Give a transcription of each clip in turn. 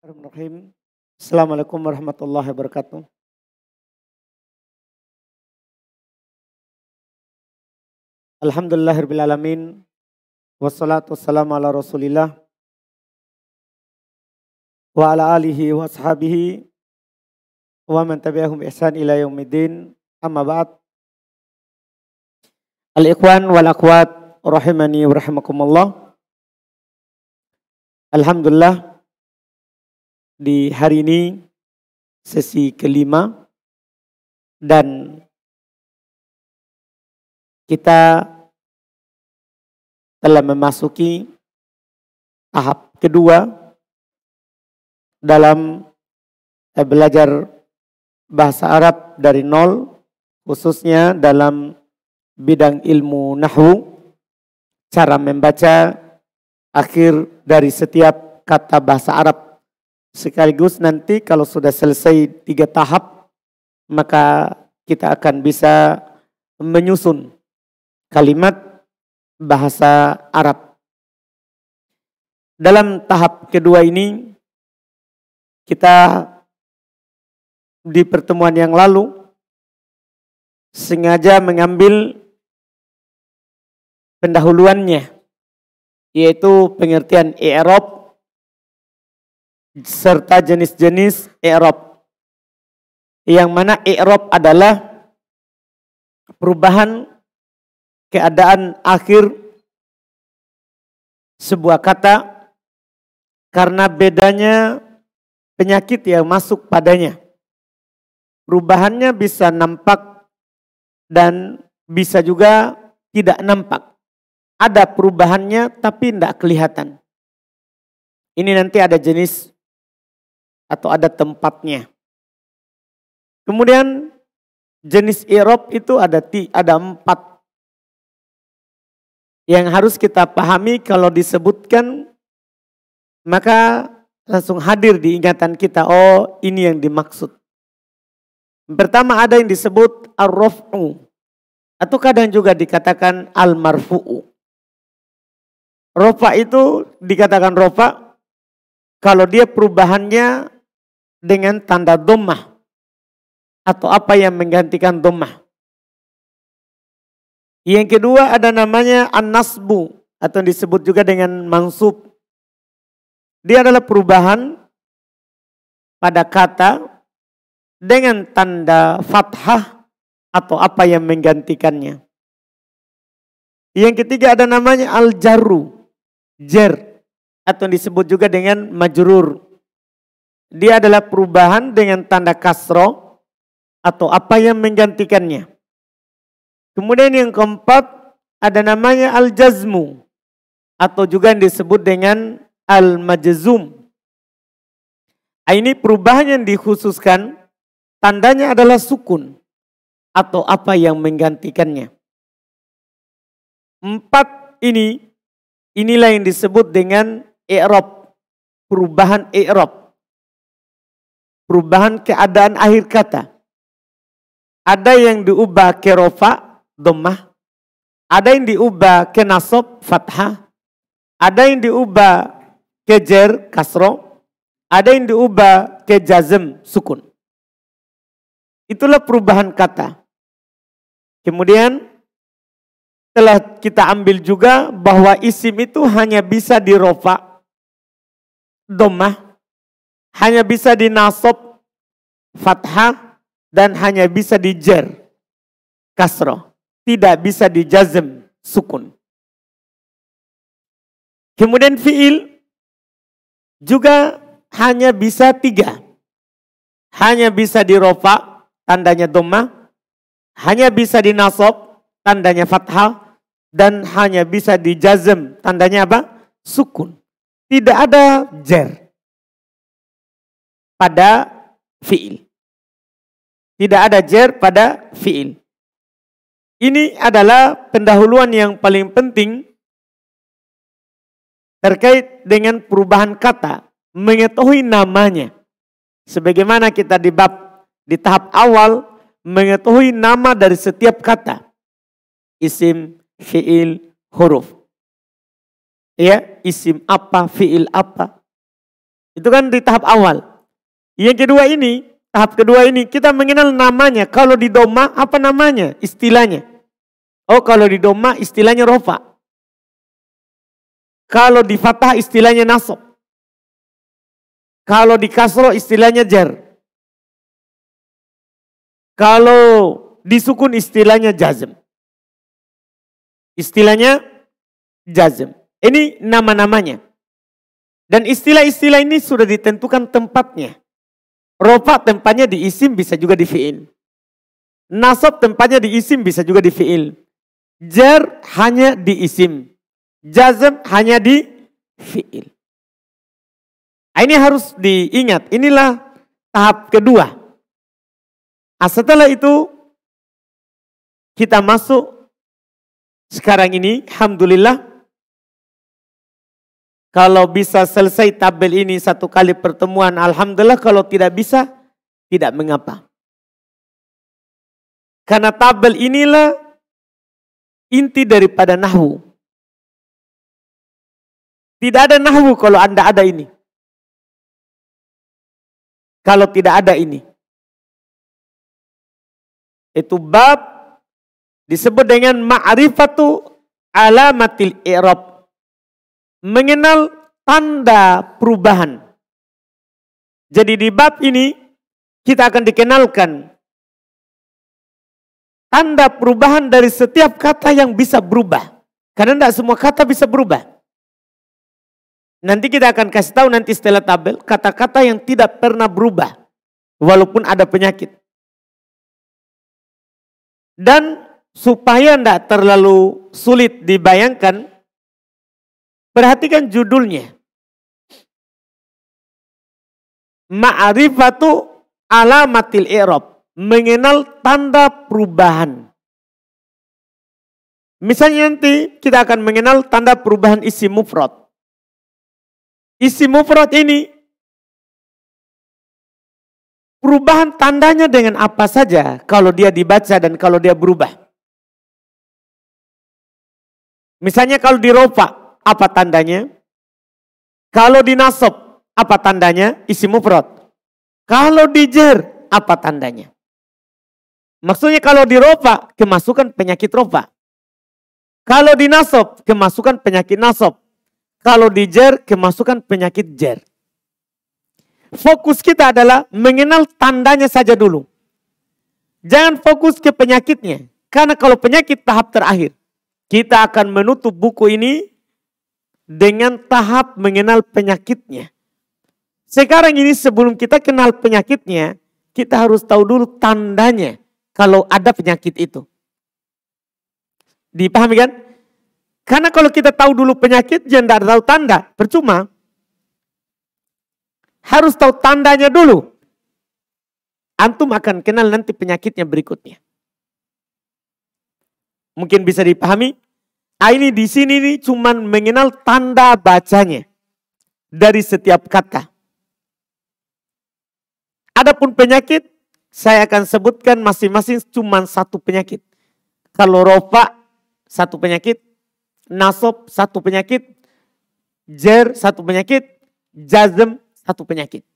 Bismillahirrahmanirrahim. Assalamualaikum warahmatullahi wabarakatuh. Alhamdulillahirabbil alamin. Wassalatu wassalamu ala Rasulillah wa ala alihi wa ashabihi wa man tabi'ahum bi ihsan ila yaumiddin. Amma ba'd. Al-ikhwan wal akhwat rahimani wa rahimakumullah. Alhamdulillah, di hari ini sesi kelima dan kita telah memasuki tahap kedua dalam belajar bahasa Arab dari nol, khususnya dalam bidang ilmu nahwu, cara membaca akhir dari setiap kata bahasa Arab. Sekaligus nanti kalau sudah selesai 3 tahap, maka kita akan bisa menyusun kalimat bahasa Arab. Dalam tahap kedua ini, kita di pertemuan yang lalu sengaja mengambil pendahuluannya, yaitu pengertian i'rab serta jenis-jenis i'rab. Yang mana i'rab adalah perubahan keadaan akhir sebuah kata karena bedanya penyakit yang masuk padanya. Perubahannya bisa nampak dan bisa juga tidak nampak. Ada perubahannya tapi tidak kelihatan. Ini nanti ada jenis atau ada tempatnya. Kemudian jenis i'rab itu ada 4 yang harus kita pahami. Kalau disebutkan maka langsung hadir di ingatan kita, oh ini yang dimaksud. Pertama ada yang disebut ar-raf'u atau kadang juga dikatakan al-marfu'u. Rafa itu dikatakan rafa kalau dia perubahannya dengan tanda dhammah atau apa yang menggantikan dhammah. Yang kedua ada namanya an-nasbu atau disebut juga dengan mansub. Dia adalah perubahan pada kata dengan tanda fathah atau apa yang menggantikannya. Yang ketiga ada namanya al-jarru, jar, atau disebut juga dengan majrur. Dia adalah perubahan dengan tanda kasroh atau apa yang menggantikannya. Kemudian yang keempat ada namanya al-jazmu atau juga yang disebut dengan al-majzum. Ini perubahan yang dikhususkan, tandanya adalah sukun atau apa yang menggantikannya. 4 inilah yang disebut dengan i'rab, perubahan i'rab. Perubahan keadaan akhir kata. Ada yang diubah ke rafa, dhammah, ada yang diubah ke nasab, fathah, ada yang diubah ke jar, kasroh, ada yang diubah ke jazm, sukun. Itulah perubahan kata. Kemudian telah kita ambil juga bahwa isim itu hanya bisa di rafa, dhammah, hanya bisa di nasab, fathah, dan hanya bisa di jar, kasroh. Tidak bisa di jazm, sukun. Kemudian fi'il juga hanya bisa 3. Hanya bisa di rafa, tandanya dhammah, hanya bisa di nasab, tandanya fathah, dan hanya bisa di jazm, tandanya apa? Sukun. Tidak ada jar pada fi'il. Tidak ada jar pada fi'il. Ini adalah pendahuluan yang paling penting terkait dengan perubahan kata, mengetahui namanya. Sebagaimana kita di tahap awal mengetahui nama dari setiap kata. Isim, fi'il, huruf. Ya, isim apa, fi'il apa. Itu kan di tahap awal. Yang kedua ini, tahap kedua ini kita mengenal namanya. Kalau di doma apa namanya? Istilahnya. Oh, kalau di doma istilahnya rofa. Kalau di fathah istilahnya nasab. Kalau di kasroh istilahnya jar. Kalau di sukun istilahnya jazm. Istilahnya jazm. Ini nama-namanya. Dan istilah-istilah ini sudah ditentukan tempatnya. Rofa tempatnya di isim, bisa juga di fi'il. Nasab tempatnya di isim, bisa juga di fi'il. Jar hanya di isim. Jazm hanya di fi'il. Ini harus diingat. Inilah tahap kedua. Setelah itu kita masuk sekarang ini, alhamdulillah. Kalau bisa selesai tabel ini satu kali pertemuan, alhamdulillah. Kalau tidak bisa, tidak mengapa. Karena tabel inilah inti daripada nahwu. Tidak ada nahwu kalau Anda ada ini. Kalau tidak ada ini. Itu bab disebut dengan ma'rifatu alamatil i'rab. Mengenal tanda perubahan. Jadi di bab ini kita akan dikenalkan tanda perubahan dari setiap kata yang bisa berubah. Karena tidak semua kata bisa berubah. Nanti kita akan kasih tahu nanti setelah tabel kata-kata yang tidak pernah berubah walaupun ada penyakit. Dan supaya tidak terlalu sulit dibayangkan, perhatikan judulnya. Ma'rifatu alamatil i'rab, mengenal tanda perubahan. Misalnya nanti kita akan mengenal tanda perubahan isim mufrad. Isim mufrad ini perubahan tandanya dengan apa saja kalau dia dibaca dan kalau dia berubah. Misalnya kalau di rofa, apa tandanya? Kalau di nasab, apa tandanya? Isim mufrad. Kalau di jar, apa tandanya? Maksudnya kalau di rofa, kemasukan penyakit rofa. Kalau di nasab, kemasukan penyakit nasab. Kalau di jar, kemasukan penyakit jar. Fokus kita adalah mengenal tandanya saja dulu. Jangan fokus ke penyakitnya. Karena kalau penyakit tahap terakhir. Kita akan menutup buku ini dengan tahap mengenal penyakitnya. Sekarang ini sebelum kita kenal penyakitnya, kita harus tahu dulu tandanya kalau ada penyakit itu. Dipahami kan? Karena kalau kita tahu dulu penyakit, jangan tidak tahu tanda, percuma. Harus tahu tandanya dulu. Antum akan kenal nanti penyakitnya berikutnya. Mungkin bisa dipahami. Ini di sini nih cuman mengenal tanda bacanya dari setiap kata. Adapun penyakit, saya akan sebutkan masing-masing cuman satu penyakit. Kalau rofa, satu penyakit. Nasab, satu penyakit. Jar, satu penyakit. Jazm, satu penyakit.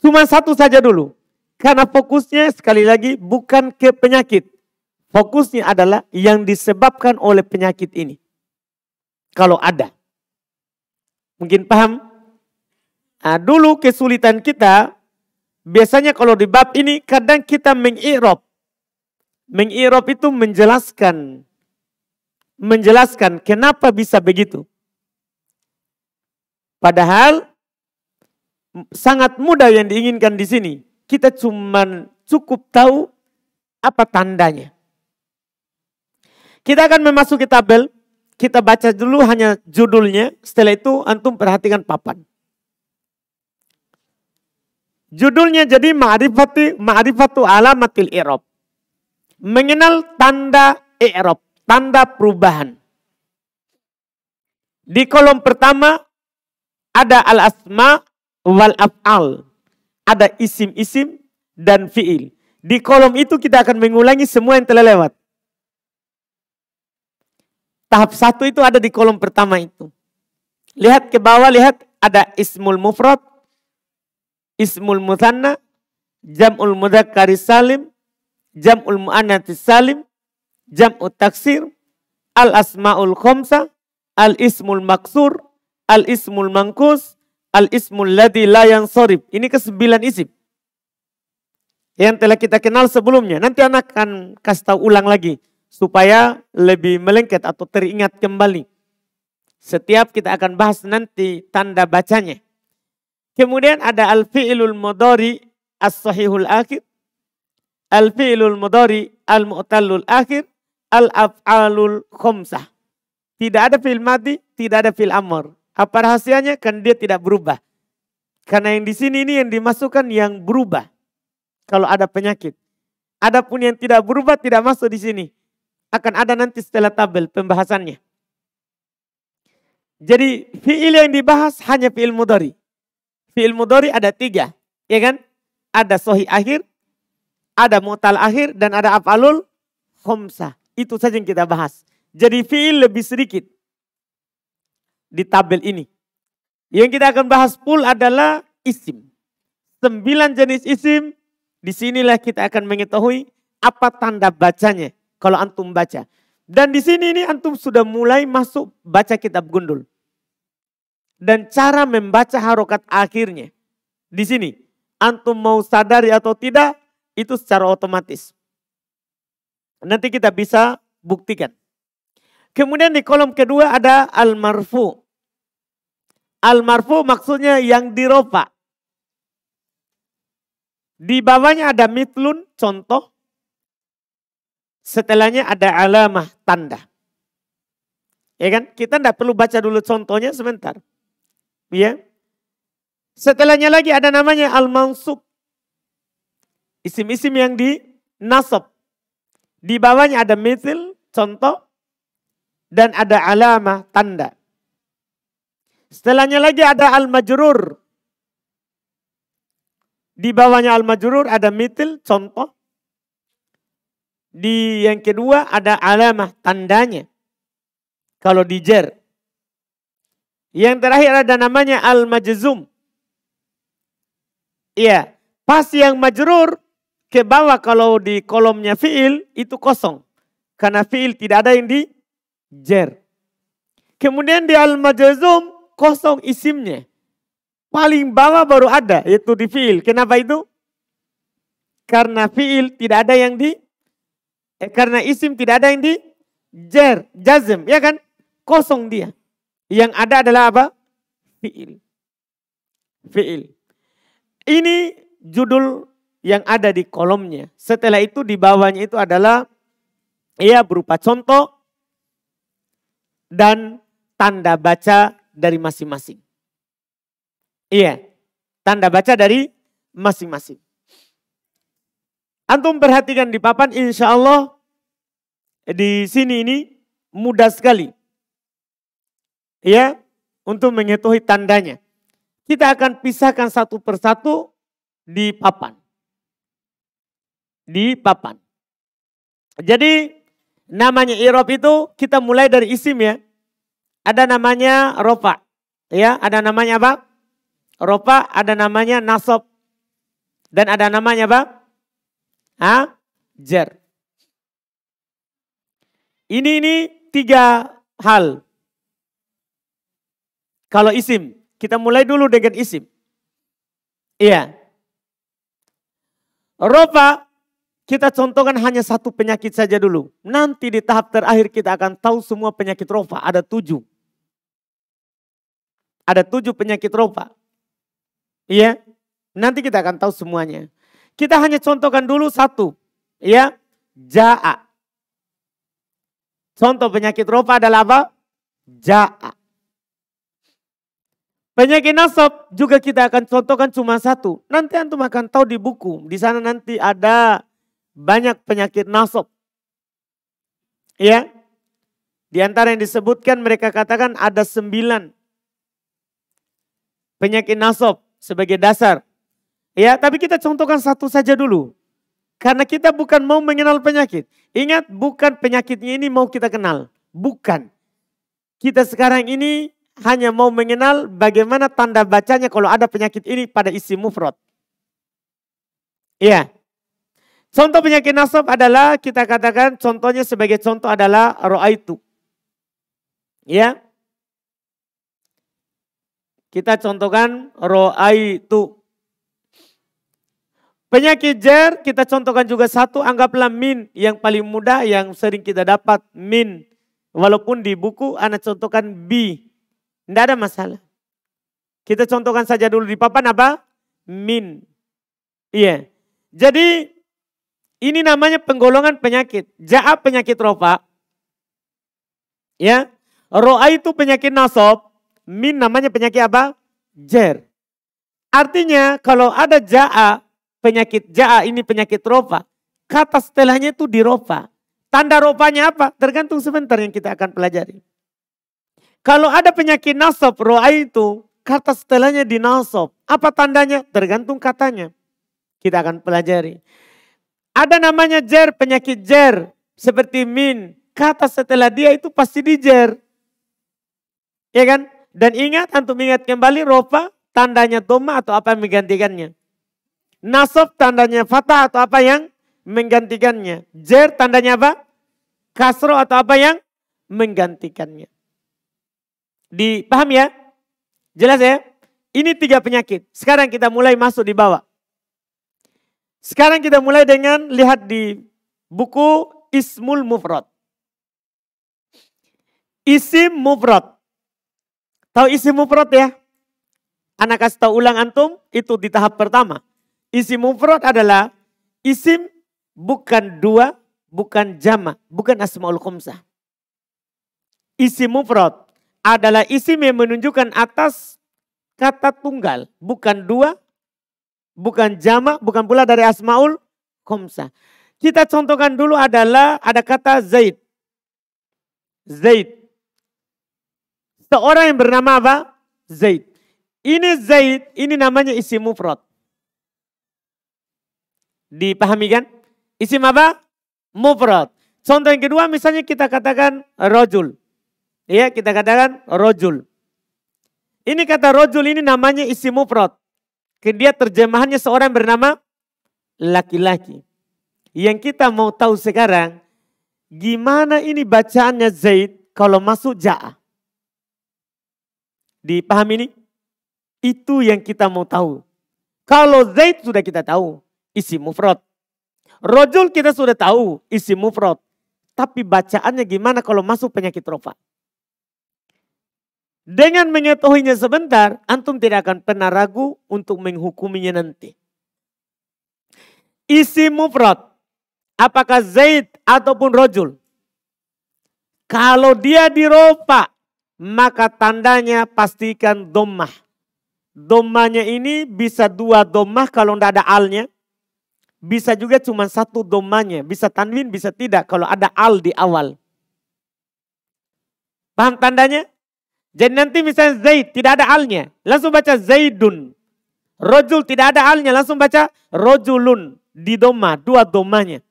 Cuma satu saja dulu. Karena fokusnya sekali lagi bukan ke penyakit. Fokusnya adalah yang disebabkan oleh penyakit ini. Kalau ada. Mungkin paham? Nah, dulu kesulitan kita, biasanya kalau di bab ini kadang kita mengi'rab. Mengi'rab itu menjelaskan kenapa bisa begitu. Padahal sangat mudah yang diinginkan di sini. Kita cuman cukup tahu apa tandanya. Kita akan memasuki tabel. Kita baca dulu hanya judulnya. Setelah itu antum perhatikan papan. Judulnya jadi ma'rifatu alamatil i'rab. Mengenal tanda i'rab. Tanda perubahan. Di kolom pertama ada al-asma wal af'al. Ada isim-isim dan fi'il. Di kolom itu kita akan mengulangi semua yang telah lewat. Tahap 1 itu ada di kolom pertama itu. Lihat ke bawah, lihat ada ismul mufrad, ismul mutsanna, jam'ul mudzakkari salim, jam'ul muannatsis salim, jam'ut taksir, al asmaul khamsah, al ismul maksur, al ismul mangkus, al ismul ladzi la yansharif. Ini ke-9 isim yang telah kita kenal sebelumnya. Nanti anak akan kasih tahu ulang lagi supaya lebih melengket atau teringat kembali. Setiap kita akan bahas nanti tanda bacanya. Kemudian ada al-fi'lul mudhari as-sahihul akhir, al-fi'lul mudhari al-mu'tallul akhir, al-af'alul khamsah. Tidak ada fi'il madi, tidak ada fi'il amr. Apa rahasianya? Kan dia tidak berubah. Karena yang di sini ini yang dimasukkan yang berubah. Kalau ada penyakit. Adapun yang tidak berubah tidak masuk di sini. Akan ada nanti setelah tabel pembahasannya. Jadi fi'il yang dibahas hanya fi'il mudhari. Fi'il mudhari ada 3. Ya kan? Ada sahih akhir, ada mu'tal akhir, dan ada af'alul khamsah. Itu saja yang kita bahas. Jadi fi'il lebih sedikit di tabel ini. Yang kita akan bahas full adalah isim. 9 jenis isim. Disinilah kita akan mengetahui apa tanda bacanya kalau antum baca. Dan di sini ini antum sudah mulai masuk baca kitab gundul. Dan cara membaca harokat akhirnya. Di sini antum mau sadari atau tidak itu secara otomatis. Nanti kita bisa buktikan. Kemudian di kolom kedua ada al-marfu. Al-marfu maksudnya yang dirofa. Di bawahnya ada mitlun, contoh. Setelahnya ada alamah, tanda. Ya kan? Kita tidak perlu baca dulu contohnya sebentar. Ya. Setelahnya lagi ada namanya al-mansub. Isim-isim yang di nasab. Di bawahnya ada mithl, contoh. Dan ada alamah, tanda. Setelahnya lagi ada al-majrur. Di bawahnya al-majrur ada mithl, contoh. Di yang kedua ada alamah, tandanya. Kalau di jar. Yang terakhir ada namanya al-majzum. Iya, pas yang majrur ke bawah kalau di kolomnya fi'il itu kosong. Karena fi'il tidak ada yang di jar. Kemudian di al-majzum kosong isimnya. Paling bawah baru ada, yaitu di fi'il. Kenapa itu? Karena fi'il tidak ada yang di, karena isim tidak ada yang di jar, jazm, ya kan? Kosong dia. Yang ada adalah apa? Fi'il. Fi'il. Ini judul yang ada di kolomnya. Setelah itu di bawahnya itu adalah, ya berupa contoh dan tanda baca dari masing-masing. Iya, tanda baca dari masing-masing. Antum perhatikan di papan, insya Allah di sini ini mudah sekali. Ya, untuk mengetahui tandanya. Kita akan pisahkan satu persatu di papan. Di papan. Jadi namanya i'rab itu kita mulai dari isim ya. Ada namanya rofa. Ya, ada namanya apa? Rofa, ada namanya nasab. Dan ada namanya apa? Jar. Ini 3 hal. Kalau isim, kita mulai dulu dengan isim. Iya. Rofa, kita contohkan hanya satu penyakit saja dulu. Nanti di tahap terakhir kita akan tahu semua penyakit rofa. Ada 7. Ada 7 penyakit rofa. Iya, nanti kita akan tahu semuanya. Kita hanya contohkan dulu satu. Ya, ja'a. Contoh penyakit rofa adalah apa? Ja'a. Penyakit nasab juga kita akan contohkan cuma satu. Nanti antum akan tahu di buku. Di sana nanti ada banyak penyakit nasab. Ya, di antara yang disebutkan mereka katakan ada 9 penyakit nasab sebagai dasar. Ya, tapi kita contohkan satu saja dulu. Karena kita bukan mau mengenal penyakit. Ingat, bukan penyakitnya ini mau kita kenal. Bukan. Kita sekarang ini hanya mau mengenal bagaimana tanda bacanya kalau ada penyakit ini pada isim mufrad. Iya. Contoh penyakit nasab adalah kita katakan contohnya sebagai contoh adalah ro'aitu. Ya. Kita contohkan ro'aitu. Penyakit jar kita contohkan juga satu, anggaplah min yang paling mudah yang sering kita dapat min. Walaupun di buku anak contohkan bi. Tidak ada masalah. Kita contohkan saja dulu di papan apa? Min. Iya. Jadi ini namanya penggolongan penyakit. Ja'a penyakit rofa. Ya. Ro'a itu penyakit nasab. Min namanya penyakit apa? Jar. Artinya kalau ada ja'a, penyakit ja'a ini penyakit rofa. Kata setelahnya itu di rofa. Tanda rofanya apa? Tergantung sebentar yang kita akan pelajari. Kalau ada penyakit nasab, ro'a itu kata setelahnya di nasab. Apa tandanya? Tergantung katanya. Kita akan pelajari. Ada namanya jar, penyakit jar. Seperti min. Kata setelah dia itu pasti di jar. Ya kan? Dan ingat, antum ingat kembali rofa tandanya dhamma atau apa yang menggantikannya. Nasab tandanya fathah atau apa yang menggantikannya. Jar tandanya apa? Kasro atau apa yang menggantikannya. Dipaham ya? Jelas ya? Ini 3 penyakit. Sekarang kita mulai masuk di bawah. Sekarang kita mulai dengan lihat di buku Ismul Mufrad. Isim mufrad. Tahu isim mufrad ya? Anak kasih tahu ulang antum, itu di tahap pertama. Isim mufrad adalah isim bukan dua, bukan jama, bukan asmaul khamsah. Isim mufrad adalah isim yang menunjukkan atas kata tunggal, bukan dua, bukan jama, bukan pula dari asmaul khamsah. Kita contohkan dulu adalah ada kata Zaid. Zaid. Seorang yang bernama apa? Zaid. Ini Zaid, ini namanya isim mufrad. Dipahami kan? Isim apa? Mufrad. Contoh yang kedua misalnya kita katakan rojul. Ya, kita katakan rojul. Ini kata rojul ini namanya isim mufrad. Dia terjemahannya seorang bernama laki-laki. Yang kita mau tahu sekarang, gimana ini bacaannya Zaid kalau masuk ja'a. Dipahami ini? Itu yang kita mau tahu. Kalau Zaid sudah kita tahu, isim mufrad. Rojul kita sudah tahu, isim mufrad. Tapi bacaannya gimana kalau masuk penyakit rofa? Dengan mengetahuinya sebentar, antum tidak akan pernah ragu untuk menghukuminya nanti. Isim mufrad, apakah Zaid ataupun rojul? Kalau dia di rofa, maka tandanya pastikan dhammah. Dhammahnya ini bisa 2 dhammah kalau tidak ada alnya. Bisa juga cuma 1 dhammahnya. Bisa tanwin, bisa tidak kalau ada al di awal. Paham tandanya? Jadi nanti misalnya Zaid tidak ada alnya. Langsung baca Zaidun. Rojul tidak ada alnya. Langsung baca rojulun. Di dhammah, 2 dhammahnya.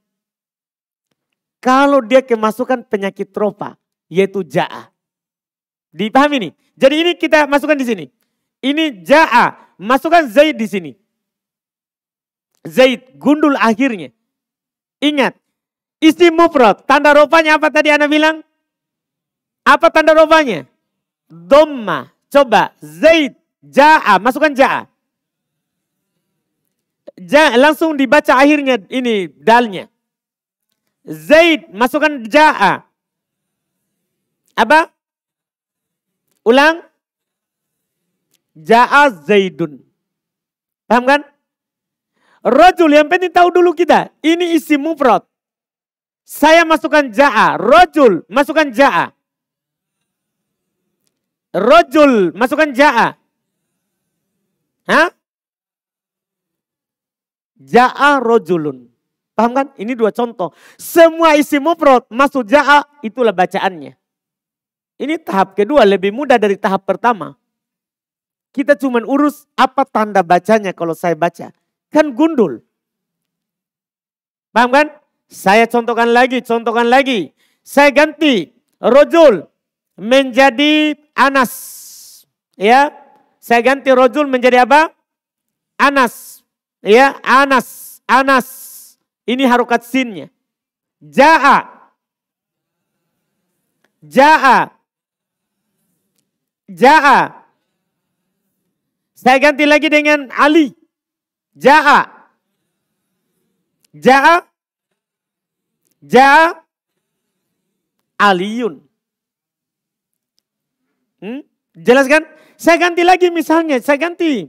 Kalau dia kemasukan penyakit rofa, yaitu ja'a. Dipahami nih? Jadi ini kita masukkan di sini. Ini ja'a, masukkan Zaid di sini. Zaid, gundul akhirnya. Ingat, isim mufrad, tanda rofanya apa tadi Ana bilang? Apa tanda rofanya? Dhamma. Coba, Zaid, ja'a, masukkan ja'a. Langsung dibaca akhirnya ini dalnya. Zaid, masukkan ja'a. Apa? Ulang. Ja'a Zaidun. Paham kan? Rojul yang penting tahu dulu kita. Ini isim mufrad. Saya masukkan ja'a. Rojul masukkan ja'a. Rojul masukkan ja'a. Hah? Ja'a rojulun. Paham kan? Ini 2 contoh. Semua isim mufrad masuk ja'a, itulah bacaannya. Ini tahap kedua lebih mudah dari tahap pertama. Kita cuma urus apa tanda bacanya kalau saya baca. Kan gundul. Paham kan? Saya contohkan lagi. Saya ganti rojul menjadi Anas. Ya, saya ganti rojul menjadi apa? Anas. Ya, Anas. Anas. Ini harokat sinnya. Ja'a. Ja'a. Ja'a. Saya ganti lagi dengan Ali. Ja'a. Ja'a. Ja'a. Aliyun. Jelas kan? Saya ganti lagi misalnya. Saya ganti.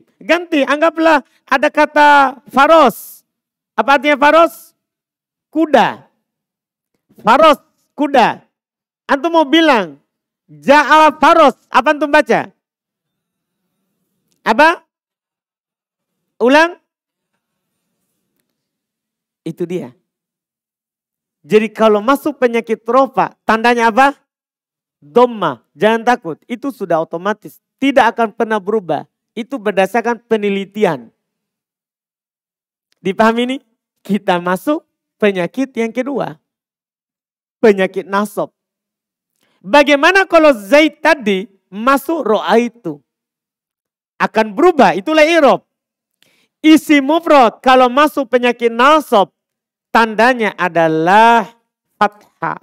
Anggaplah ada kata faros. Apa artinya faros? Kuda. Faros, kuda. Antum mau bilang, ja'a faros. Apa antum baca? Apa? Ulang. Itu dia. Jadi kalau masuk penyakit rofa, tandanya apa? Dhamma. Jangan takut. Itu sudah otomatis. Tidak akan pernah berubah. Itu berdasarkan penelitian. Dipahami ini? Kita masuk penyakit yang kedua. Penyakit nasab. Bagaimana kalau Zaid tadi masuk ro'aitu? Akan berubah. Itulah i'rab. Isi mufrad kalau masuk penyakit nasab, tandanya adalah fathah.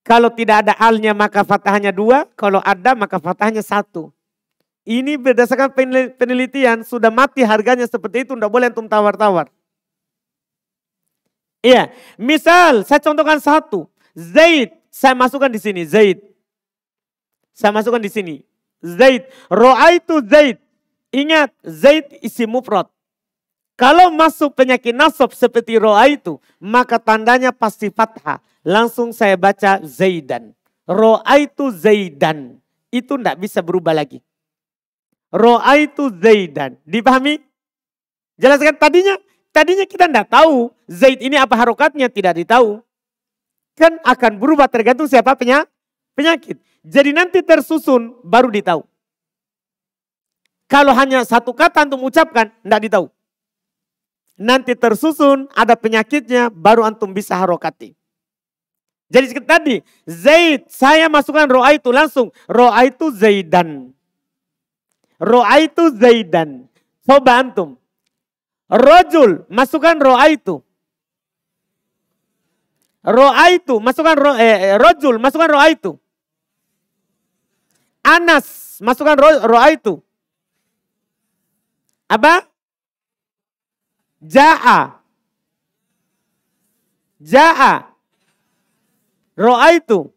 Kalau tidak ada alnya maka fathahnya 2. Kalau ada maka fathahnya 1. Ini berdasarkan penelitian. Sudah mati harganya seperti itu. Tidak boleh antum tawar-tawar. Iya. Misal saya contohkan satu. Zaid. Saya masukkan di sini. Zaid. Saya masukkan di sini. Zaid. Ro'aitu Zaid. Ingat. Zaid isi mufrad. Kalau masuk penyakit nasab seperti ro'aitu. Maka tandanya pasti fathah. Langsung saya baca Zaidan. Ro'aitu Zaidan. Itu tidak bisa berubah lagi. Ro'aitu Zaidan. Dipahami? Jelaskan tadinya kita tidak tahu Zaid ini apa harokatnya. Tidak ditahu. Kan akan berubah tergantung siapa penyakit. Jadi nanti tersusun baru ditahu. Kalau hanya satu kata antum ucapkan tidak ditahu. Nanti tersusun ada penyakitnya baru antum bisa harokati. Jadi tadi Zaid saya masukkan ro'aitu langsung. Ro'aitu Zaidan. Ro'aitu Zaidan. Coba antum. Rojul masukkan ro'aitu. Ro'aitu masukkan rojul masukkan ro'aitu. Anas masukkan ro'aitu. Apa? Ja'a. Ja'a. Ro'aitu.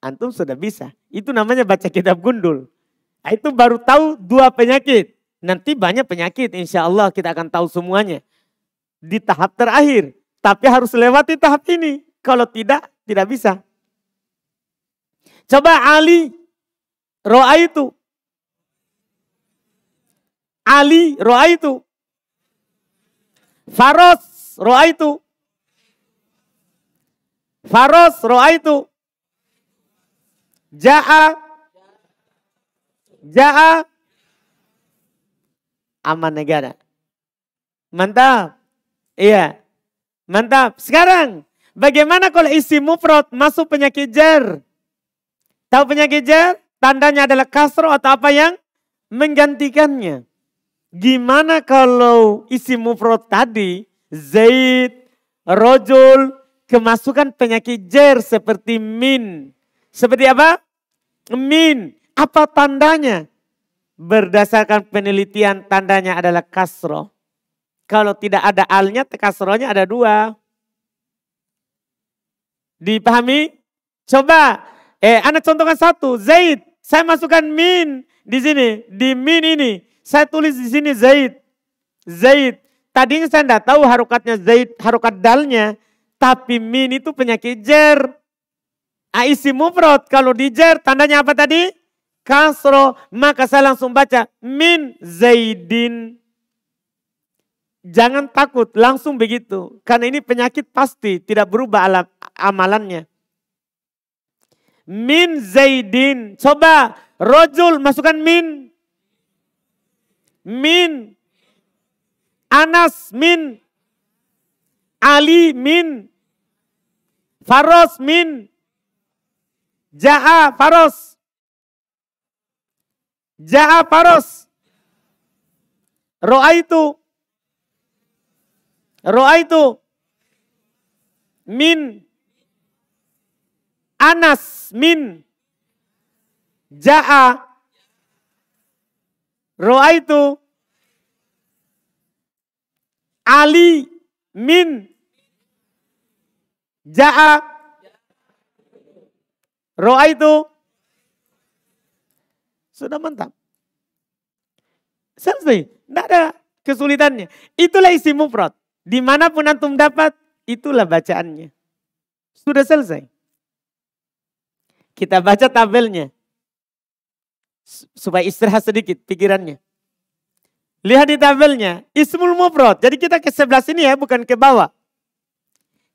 Antum sudah bisa. Itu namanya baca kitab gundul. Itu baru tahu 2 penyakit. Nanti banyak penyakit. Insya Allah kita akan tahu semuanya. Di tahap terakhir. Tapi harus lewati tahap ini. Kalau tidak bisa. Coba Ali. Ro'aitu. Ali. Ro'aitu. Faros. Ro'aitu. Faros. Ro'aitu. Ja'a. Ja'a. Aman negara. Mantap. Iya. Mantap. Sekarang. Bagaimana kalau isi mufrad masuk penyakit jar? Tahu penyakit jar? Tandanya adalah kasroh atau apa yang menggantikannya. Gimana kalau isi mufrad tadi. Zaid. Rojul. Kemasukan penyakit jar seperti min. Seperti apa? Min. Apa tandanya? Berdasarkan penelitian tandanya adalah kasroh. Kalau tidak ada alnya, kasrohnya ada 2. Dipahami? Coba, Anda contohkan satu. Zaid, saya masukkan min di sini. Di min ini, saya tulis di sini Zaid. Zaid. Tadinya saya tidak tahu harokatnya Zaid, harokat dalnya. Tapi min itu penyakit jar. Isi mufrad, kalau di jar tandanya apa tadi? Kasro, maka saya langsung baca min Zaidin. Jangan takut, langsung begitu. Karena ini penyakit pasti tidak berubah amalannya. Min Zaidin. Coba rojul masukkan min. Min. Anas min. Ali min. Faros min. Ja'a faros. Ja'a faros. Ro'aitu. Ro'aitu. Min. Anas. Min. Ja'a. Ro'aitu. Ali. Min. Ja'a. Ro'aitu. Sudah mantap. Selesai. Tidak ada kesulitannya. Itulah isim mufrad. Dimanapun antum dapat, itulah bacaannya. Sudah selesai. Kita baca tabelnya. Supaya istirahat sedikit pikirannya. Lihat di tabelnya. Ismul mufrad. Jadi kita ke sebelah sini ya, bukan ke bawah.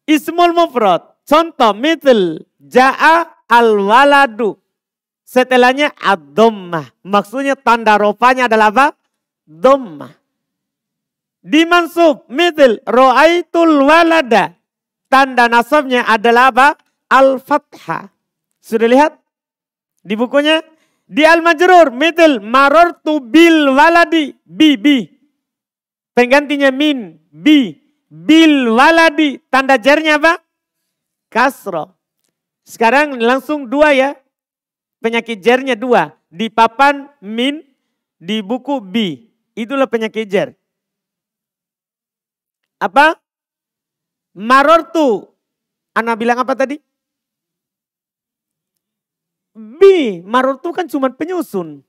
Ismul mufrad. Contoh, mithl. Ja'a al-waladu. Setelahnya ad-dhammah. Maksudnya tanda rofanya adalah apa? Dhammah. Dimansub. Mithl. Ro'aitul walada. Tanda nasabnya adalah apa? Al-fathah. Sudah lihat? Di bukunya? Di al-majrur. Mithl. Marortu bil waladi. Bi. Penggantinya min. Bi. Bil waladi. Tanda jarnya apa? Kasroh. Sekarang langsung dua ya. Penyakit jarnya dua. Di papan min, di buku bi. Itulah penyakit jar. Apa? Marortu. Ana bilang apa tadi? Bi. Marortu kan cuma penyusun.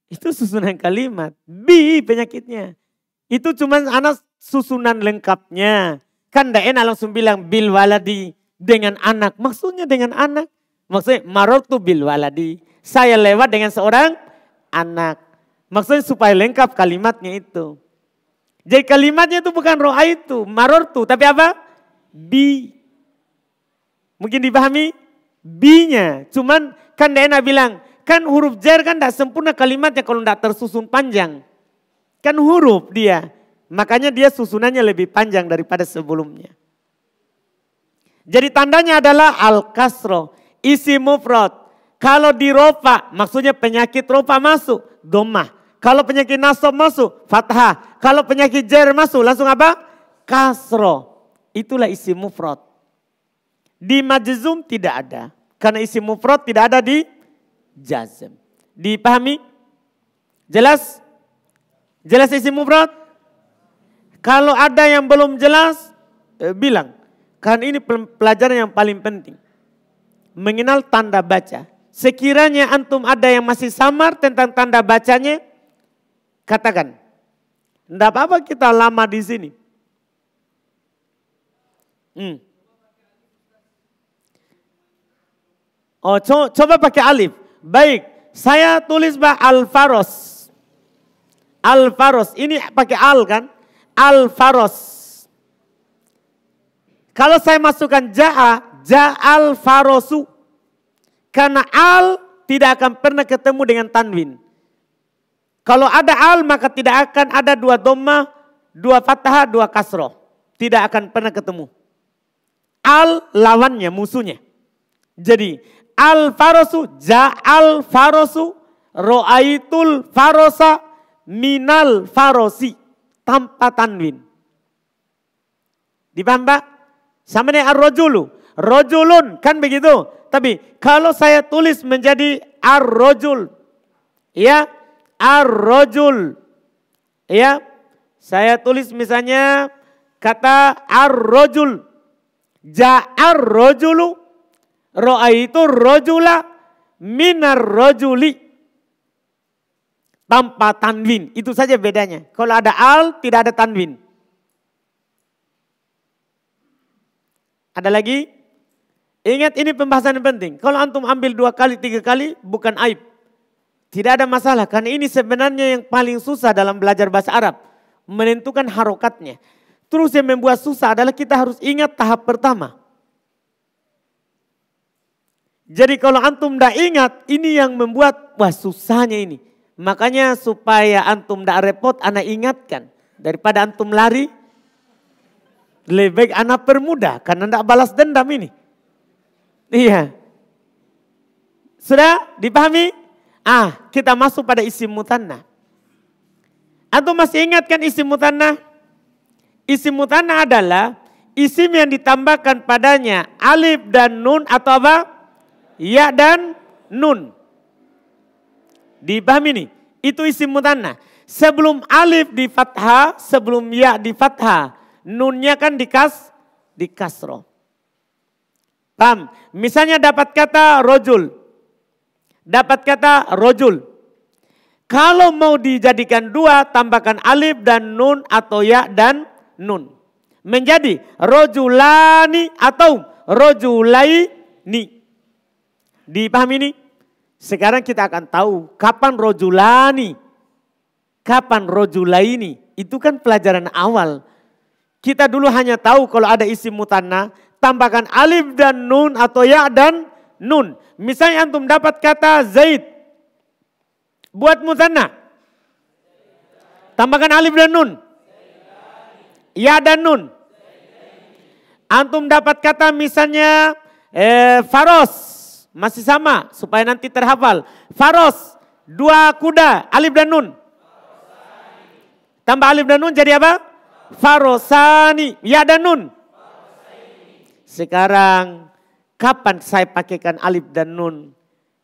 Itu susunan kalimat. Bi penyakitnya. Itu cuma anak susunan lengkapnya. Kan tidak enak langsung bilang bil waladi. Dengan anak. Maksudnya dengan anak. Maksudnya marortu bil waladi. Saya lewat dengan seorang anak. Maksudnya supaya lengkap kalimatnya itu. Jadi kalimatnya itu bukan ro'aitu, marortu. Tapi apa? Bi. Mungkin dipahami? Bi-nya. Cuman kan tidak enak bilang. Kan huruf jar kan tidak sempurna kalimatnya kalau tidak tersusun panjang. Kan huruf dia. Makanya dia susunannya lebih panjang daripada sebelumnya. Jadi tandanya adalah al-kasroh. Isim mufrad. Kalau di rofa, maksudnya penyakit rofa masuk, dhammah. Kalau penyakit nasab masuk, fathah. Kalau penyakit jar masuk, langsung apa? Kasroh. Itulah isim mufrad. Di majzum tidak ada. Karena isim mufrad tidak ada di jazm. Dipahami? Jelas? Jelas isim mufrad? Kalau ada yang belum jelas, bilang. Karena ini pelajaran yang paling penting. Mengenal tanda baca. Sekiranya antum ada yang masih samar tentang tanda bacanya, katakan. Tidak apa-apa kita lama di sini. Oh, coba pakai alif. Baik, saya tulis al-faros. Al-faros, ini pakai al kan? Al-faros. Kalau saya masukkan ja'al farosu. Karena al tidak akan pernah ketemu dengan tanwin. Kalau ada al maka tidak akan ada dua dhammah, dua fathah, dua kasroh. Tidak akan pernah ketemu. Al lawannya, musuhnya. Jadi al farosu, ja'al farosu, ro'aitul farosa, minal farosi. Tanpa tanwin. Dipaham Pak? Sama dengan ar-rojulu. Rojulun kan begitu. Tapi kalau saya tulis menjadi ar-rojul. Ya. Ar-rojul. Ya. Saya tulis misalnya kata ar-rojul. Ja'ar rojulu. Ro'aitu rojula. Minar rojuli. Tanpa tanwin. Itu saja bedanya. Kalau ada al tidak ada tanwin. Ada lagi? Ingat ini pembahasan yang penting. Kalau antum ambil 2 kali, 3 kali bukan aib. Tidak ada masalah. Karena ini sebenarnya yang paling susah dalam belajar bahasa Arab. Menentukan harokatnya. Terus yang membuat susah adalah kita harus ingat tahap pertama. Jadi kalau antum tidak ingat, ini yang membuat wah susahnya ini. Makanya supaya antum tidak repot, anak ingatkan. Daripada antum lari, lebih baik anak permudah karena tidak balas dendam ini. Iya. Sudah dipahami? Kita masuk pada isim mutanna. Antum masih ingat kan isim mutanna? Isim mutanna adalah isim yang ditambahkan padanya alif dan nun atau apa? Ya dan nun. Dipahami nih? Itu isim mutanna. Sebelum alif di fathah, sebelum ya di fathah, nunnya kan di kasroh. Paham? Misalnya dapat kata rojul. Dapat kata rojul. Kalau mau dijadikan dua, tambahkan alif dan nun atau ya dan nun. Menjadi rojulani atau rojulaini. Dipahami ini? Sekarang kita akan tahu kapan rojulani, kapan rojulaini. Itu kan pelajaran awal. Kita dulu hanya tahu kalau ada isim mutanna, tambahkan alif dan nun atau ya dan nun. Misalnya antum dapat kata Zaid. Buat mutanna. Tambahkan alif dan nun. Ya dan nun. Antum dapat kata misalnya Faros. Masih sama supaya nanti terhafal. Faros. Dua kuda. Alif dan nun. Tambah alif dan nun jadi apa? Farosani. Ya dan nun. Sekarang kapan saya pakaikan alif dan nun?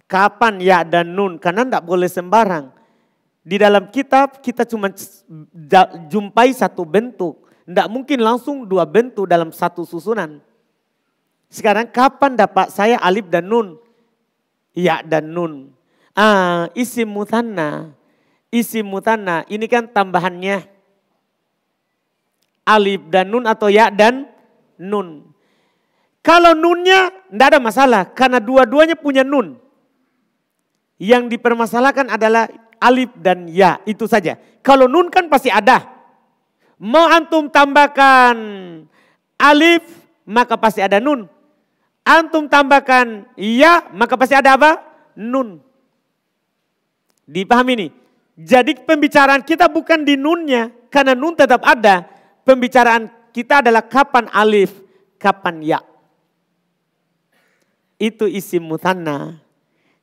Kapan ya dan nun? Karena tidak boleh sembarang. Di dalam kitab kita cuma jumpai satu bentuk. Tidak mungkin langsung dua bentuk dalam satu susunan. Sekarang kapan dapat saya alif dan nun? Ya dan nun. Isim mutanna. Isim mutanna ini kan tambahannya alif dan nun atau ya dan nun. Kalau nunnya tidak ada masalah karena dua-duanya punya nun. Yang dipermasalahkan adalah alif dan ya, itu saja. Kalau nun kan pasti ada. Mau antum tambahkan alif, maka pasti ada nun. Antum tambahkan ya, maka pasti ada apa? Nun. Dipahami nih? Jadi pembicaraan kita bukan di nunnya, karena nun tetap ada. Pembicaraan kita adalah kapan alif, kapan ya. Itu isim mutanna.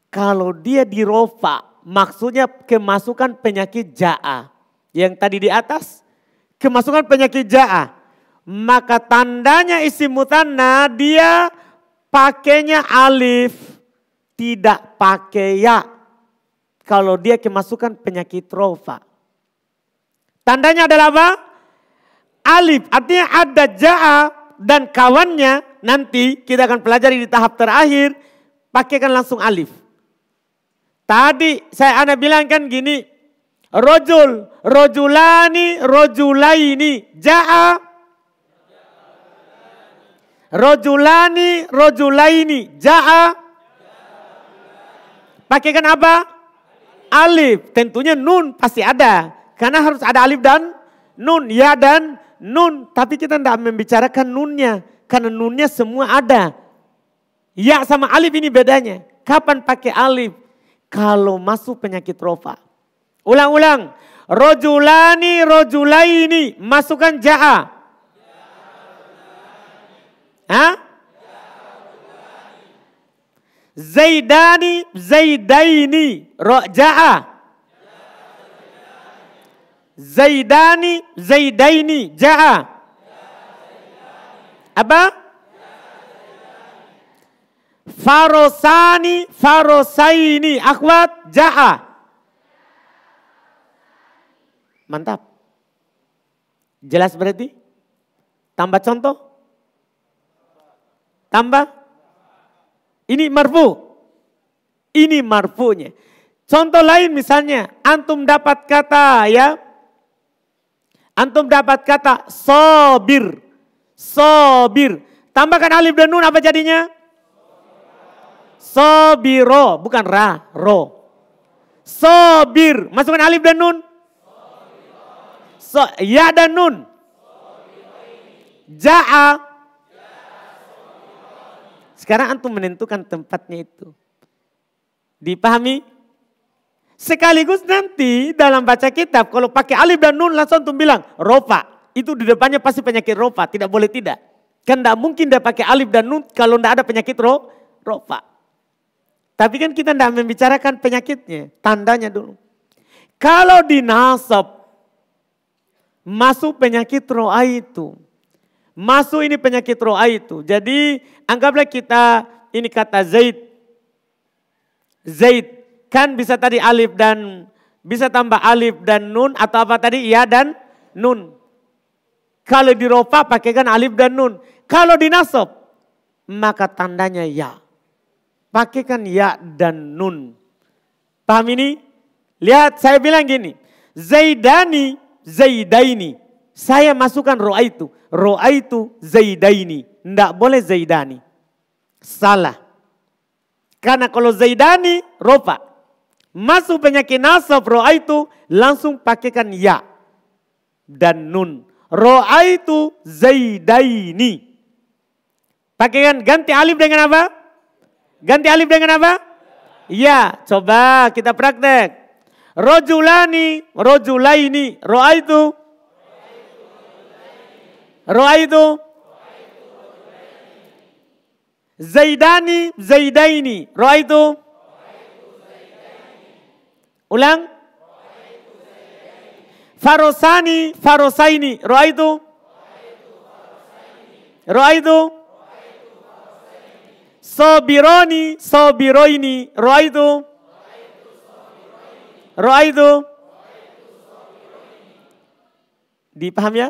Kalau dia dirofa, maksudnya kemasukan penyakit ja'a. Yang tadi di atas, kemasukan penyakit ja'a. Maka tandanya isim mutanna dia pakainya alif, tidak pakai ya. Kalau dia kemasukan penyakit rofa. Tandanya adalah apa? Alif, artinya ada ja'a dan kawannya. Nanti kita akan pelajari di tahap terakhir, pakaikan langsung alif. Tadi saya bilang kan gini, rojul, rojulani, rojulaini, ja'a, rojulani, rojulaini, ja'a. Pakaikan apa? Alif, tentunya nun pasti ada. Karena harus ada alif dan nun, ya dan nun. Tapi kita tidak membicarakan nunnya, karena nunnya semua ada. Ya sama alif ini bedanya. Kapan pakai alif? Kalau masuk penyakit rofa. Ulang-ulang. Rojulani, rojulaini. Masukkan ja'a. Zaidani, zaidaini. Ja'a. Zaidani, zaidaini. Ja'a. Apa? Farosani, farosaini, akhwat, ja'a. Mantap. Jelas berarti? Tambah contoh? Tambah? Ini marfu. Ini marfunya. Contoh lain misalnya, antum dapat kata ya. Antum dapat kata sobir. Sobir. Tambahkan alif dan nun apa jadinya? Sobiro, bukan ra, ro. Sobir, masukkan alif dan nun. Ya dan nun. Ja'a. Sekarang antum menentukan tempatnya itu. Dipahami? Sekaligus nanti dalam baca kitab, kalau pakai alif dan nun langsung antum bilang rofa. Itu di depannya pasti penyakit rofa, tidak boleh tidak. Kan tidak mungkin dia pakai alif dan nun kalau tidak ada penyakit rofa. Tapi kan kita tidak membicarakan penyakitnya, tandanya dulu. Kalau dinasab, masuk penyakit ro'a itu. Masuk ini penyakit ro'a itu. Jadi anggaplah kita, ini kata Zaid. Zaid, kan bisa tadi alif dan, bisa tambah alif dan nun, atau apa tadi, ya dan nun. Kalau di rofa pakaikan alif dan nun. Kalau dinasab, maka tandanya ya. Pakaikan ya dan nun. Paham ini? Lihat, saya bilang gini. Zaidani, Zaidaini. Saya masukkan ro'a itu. Ro'a itu Zaidaini. Tidak boleh Zaidani. Salah. Karena kalau Zaidani, rofa. Masuk penyakit nasab ro'a itu langsung pakaikan ya. Dan nun. Ro'a itu Zaidaini. Pakaikan ganti alif dengan apa? Ganti alif dengan apa? Ya, coba kita praktek. Rojulani, rojulaini. Ro'a itu? Ro'a itu? Zaidani, Zaidaini. Ro'a itu? Ulang. Farosani, Farosaini. Ro'a itu? Ro'a itu? Sobironi, Sobiroini. Ro'a itu? Ro'a itu? Dipaham ya?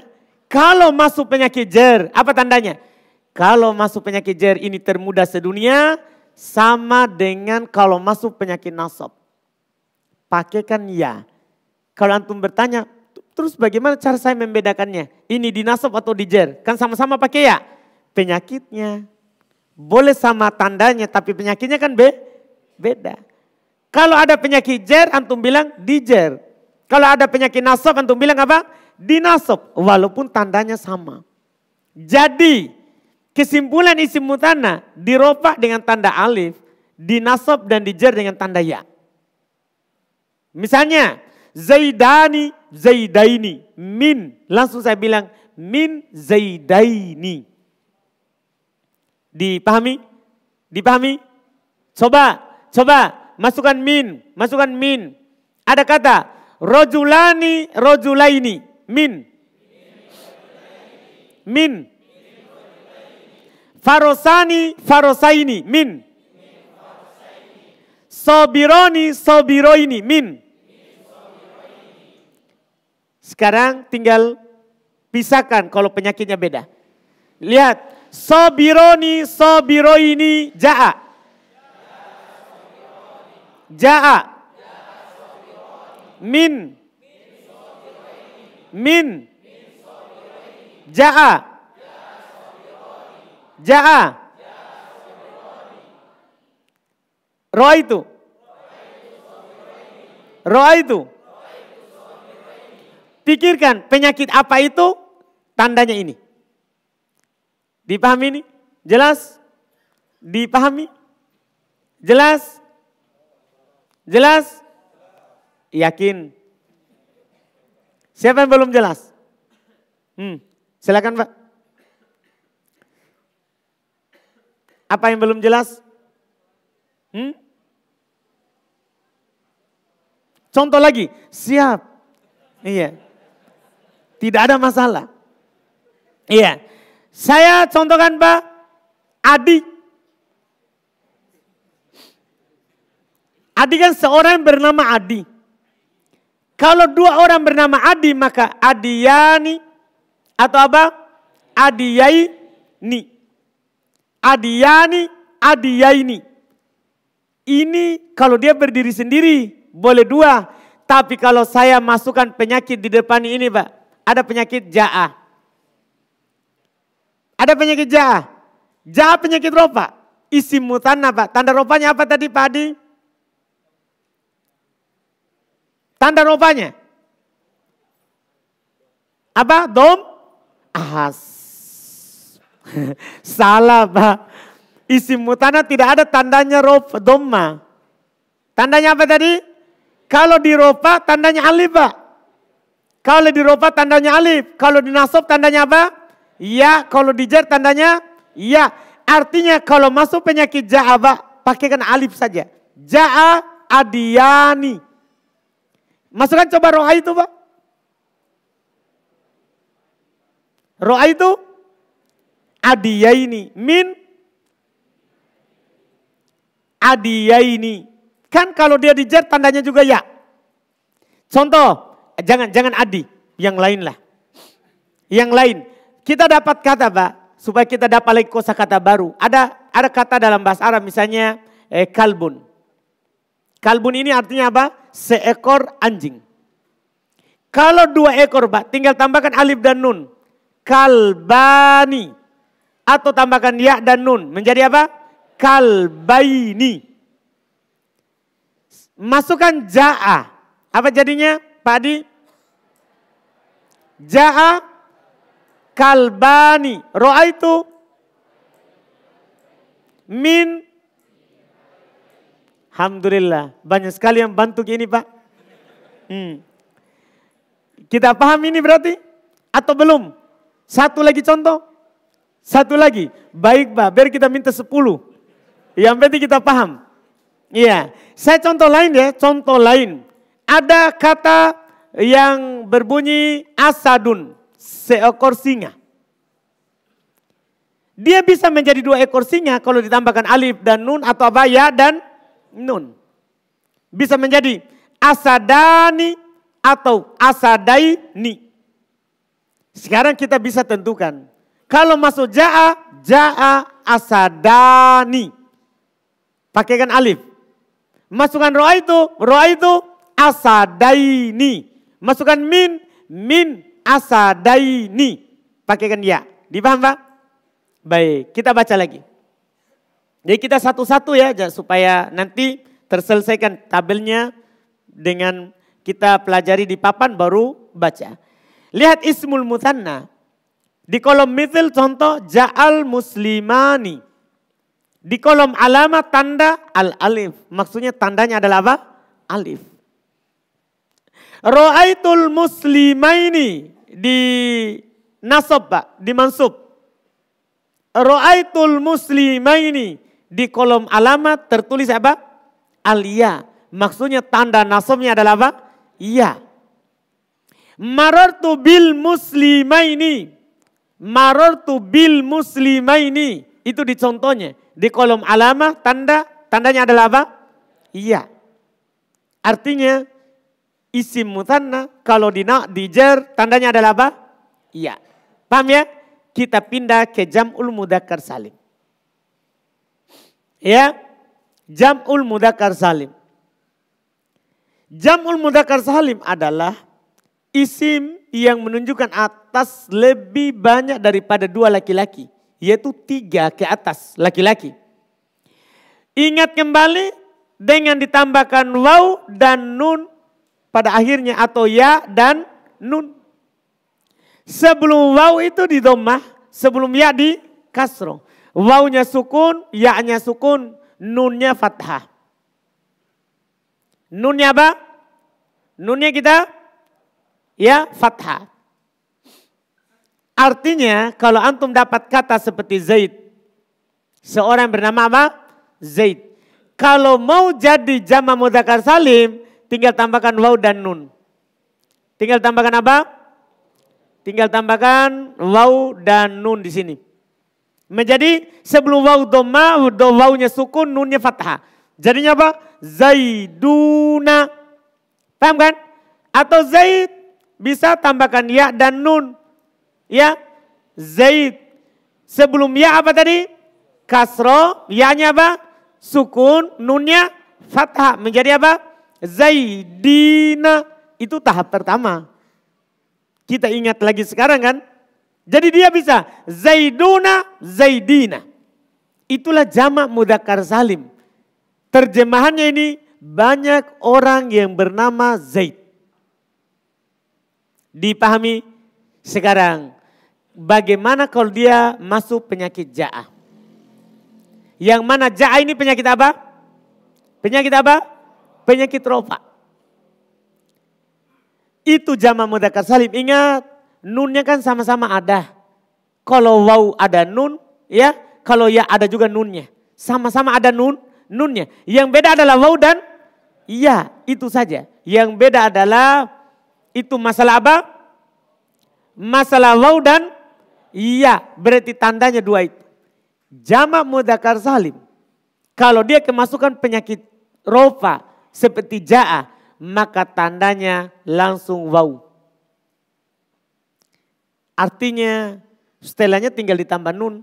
Kalau masuk penyakit jer, apa tandanya? Kalau masuk penyakit jer ini termudah sedunia, sama dengan kalau masuk penyakit nasab. Pakaikan ya. Kalau antum bertanya, terus bagaimana cara saya membedakannya? Ini di nasab atau di jer? Kan sama-sama pakai ya? Penyakitnya. Boleh sama tandanya, tapi penyakitnya kan beda. Kalau ada penyakit jer, antum bilang di jer. Kalau ada penyakit nasab, antum bilang apa? Di nasab. Walaupun tandanya sama. Jadi, kesimpulan isim mutanna di rofa dengan tanda alif, di nasab dan di jer dengan tanda ya. Misalnya, Zaidani, Zaidaini, min. Langsung saya bilang, min Zaidaini. Dipahami? Dipahami? Coba, masukkan min, masukkan min. Ada kata, rojulani, rojulaini, min. Min. Farosani, farosaini, min. Sobironi, sobiroini, min. Sekarang tinggal pisahkan kalau penyakitnya beda. Lihat. Sobironi, sobiroini, ja'a. Ja'a. Min. Min. Ja'a. Ja'a. Ro'a itu. Ro'a itu. Pikirkan penyakit apa itu, tandanya ini. Dipahami ini? Jelas? Dipahami? Jelas? Jelas? Yakin? Siapa yang belum jelas? Silakan Pak. Apa yang belum jelas? Contoh lagi. Siap. Iya. Tidak ada masalah. Iya. Saya contohkan Pak, Adi. Adi kan seorang bernama Adi. Kalau dua orang bernama Adi maka Adiyani atau apa? Adiyaini. Adiyani, Adiyaini. Ini kalau dia berdiri sendiri boleh dua. Tapi kalau saya masukkan penyakit di depan ini Pak, ada penyakit ja'a. Ada penyakit ja'a. Ja'a penyakit rofa. Isim mutanna Pak. Tanda rofanya apa tadi Pak Adi? Tanda rofanya. Apa? Dom? Ahas. Salah Pak. Isim mutanna tidak ada tandanya rofa, domma. Tandanya apa tadi? Kalau di rofa tandanya alif Pak. Kalau di rofa tandanya alif. Kalau di nasab tandanya apa? Ya, kalau di jar tandanya ya. Artinya kalau masuk penyakit ja'aba, pakaikan alif saja. Ja'a adiyani. Masukkan coba ro'a itu Pak. Ro'a itu adiyaini. Min adiyaini. Kan kalau dia dijar tandanya juga ya. Contoh, jangan adi, yang lain lah. Yang lain. Kita dapat kata Pak, supaya kita dapat lagi kosakata baru. Ada kata dalam bahasa Arab misalnya kalbun. Kalbun ini artinya apa? Seekor anjing. Kalau 2 ekor Pak, tinggal tambahkan alif dan nun. Kalbani. Atau tambahkan ya dan nun. Menjadi apa? Kalbaini. Masukkan ja'a. Apa jadinya Pak Adi? Ja'a kalbani. Ro'a itu min. Alhamdulillah. Banyak sekali yang bantu ini Pak. Kita paham ini berarti? Atau belum? Satu lagi contoh. Satu lagi. Baik Pak, biar kita minta 10. Yang penting kita paham. Iya. Saya contoh lain ya, contoh lain. Ada kata yang berbunyi asadun, seekor singa. Dia bisa menjadi 2 ekor singa kalau ditambahkan alif dan nun atau apa ya dan nun. Bisa menjadi asadani atau asadaini. Sekarang kita bisa tentukan. Kalau masuk ja'a asadani. Pakaikan alif. Masukkan ro'a itu asadaini. Masukkan min asadaini. Pakaikan ya. Dipaham Pak? Baik, kita baca lagi. Jadi kita satu-satu ya supaya nanti terselesaikan tabelnya dengan kita pelajari di papan baru baca. Lihat ismul mutsanna. Di kolom mithil contoh ja'al muslimani. Di kolom alamat tanda al-alif. Maksudnya tandanya adalah apa? Alif. Ro'aitul muslimaini di nasab Pak, di mansub. Ro'aitul muslimaini di kolom alamat tertulis apa? Al-ya. Maksudnya tanda nasabnya adalah apa? Iya. Marartu bil muslimaini. Marartu bil muslimaini. Itu di contohnya. Di kolom alamah tandanya adalah apa? Iya. Artinya isim mutsanna kalau dijar tandanya adalah apa? Iya. Paham ya? Kita pindah ke jam'ul mudzakkar salim. Ya. Jam'ul mudzakkar salim. Jam'ul mudzakkar salim adalah isim yang menunjukkan atas lebih banyak daripada 2 laki-laki. Yaitu 3 ke atas laki-laki. Ingat kembali dengan ditambahkan waw dan nun pada akhirnya atau ya dan nun. Sebelum waw itu di dhammah, sebelum ya di kasroh. Wawnya sukun, ya-nya sukun, nunnya fathah. Nunnya apa? Nunnya kita ya fathah. Artinya kalau antum dapat kata seperti Zaid. Seorang bernama apa? Zaid. Kalau mau jadi jama' mudzakkar salim, tinggal tambahkan waw dan nun. Tinggal tambahkan apa? Tinggal tambahkan waw dan nun di sini. Menjadi sebelum waw dhammah, wawnya sukun, nunnya fathah. Jadinya apa? Zaiduna. Paham kan? Atau Zaid bisa tambahkan ya dan nun. Ya, Zaid. Sebelum ya apa tadi? Kasro, ya-nya apa? Sukun, nunnya fathah. Menjadi apa? Zaidina. Itu tahap pertama. Kita ingat lagi sekarang kan? Jadi dia bisa Zaiduna, Zaidina. Itulah jama' mudzakkar salim. Terjemahannya ini banyak orang yang bernama Zaid. Dipahami sekarang. Bagaimana kalau dia masuk penyakit ja'ah? Yang mana ja'ah ini penyakit apa? Penyakit apa? Penyakit rofa. Itu jama' mudzakkar salim. Ingat, nunnya kan sama-sama ada. Kalau waw ada nun, ya. Kalau ya ada juga nunnya. Sama-sama ada nun, nunnya. Yang beda adalah waw dan ya, itu saja. Yang beda adalah itu masalah apa? Masalah waw dan ya, berarti tandanya dua itu. Jamak mudzakkar salim, kalau dia kemasukan penyakit rofa seperti ja'a, maka tandanya langsung waw. Artinya setelahnya tinggal ditambah nun.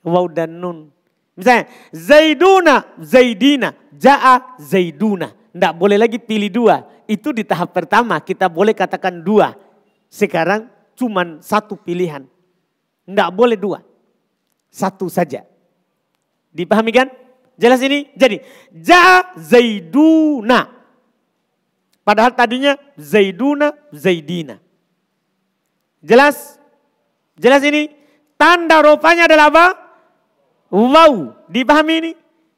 Waw dan nun. Misalnya zaiduna, zaidina, ja'a, zaiduna. Tidak boleh lagi pilih dua. Itu di tahap pertama kita boleh katakan dua. Sekarang cuman satu pilihan. Tidak boleh dua. Satu saja. Dipahami kan? Jelas ini? Jadi ja'a, zaiduna. Padahal tadinya zaiduna, zaidina. Jelas? Jelas ini? Tanda rupanya adalah apa? Waw. Dipahami ini?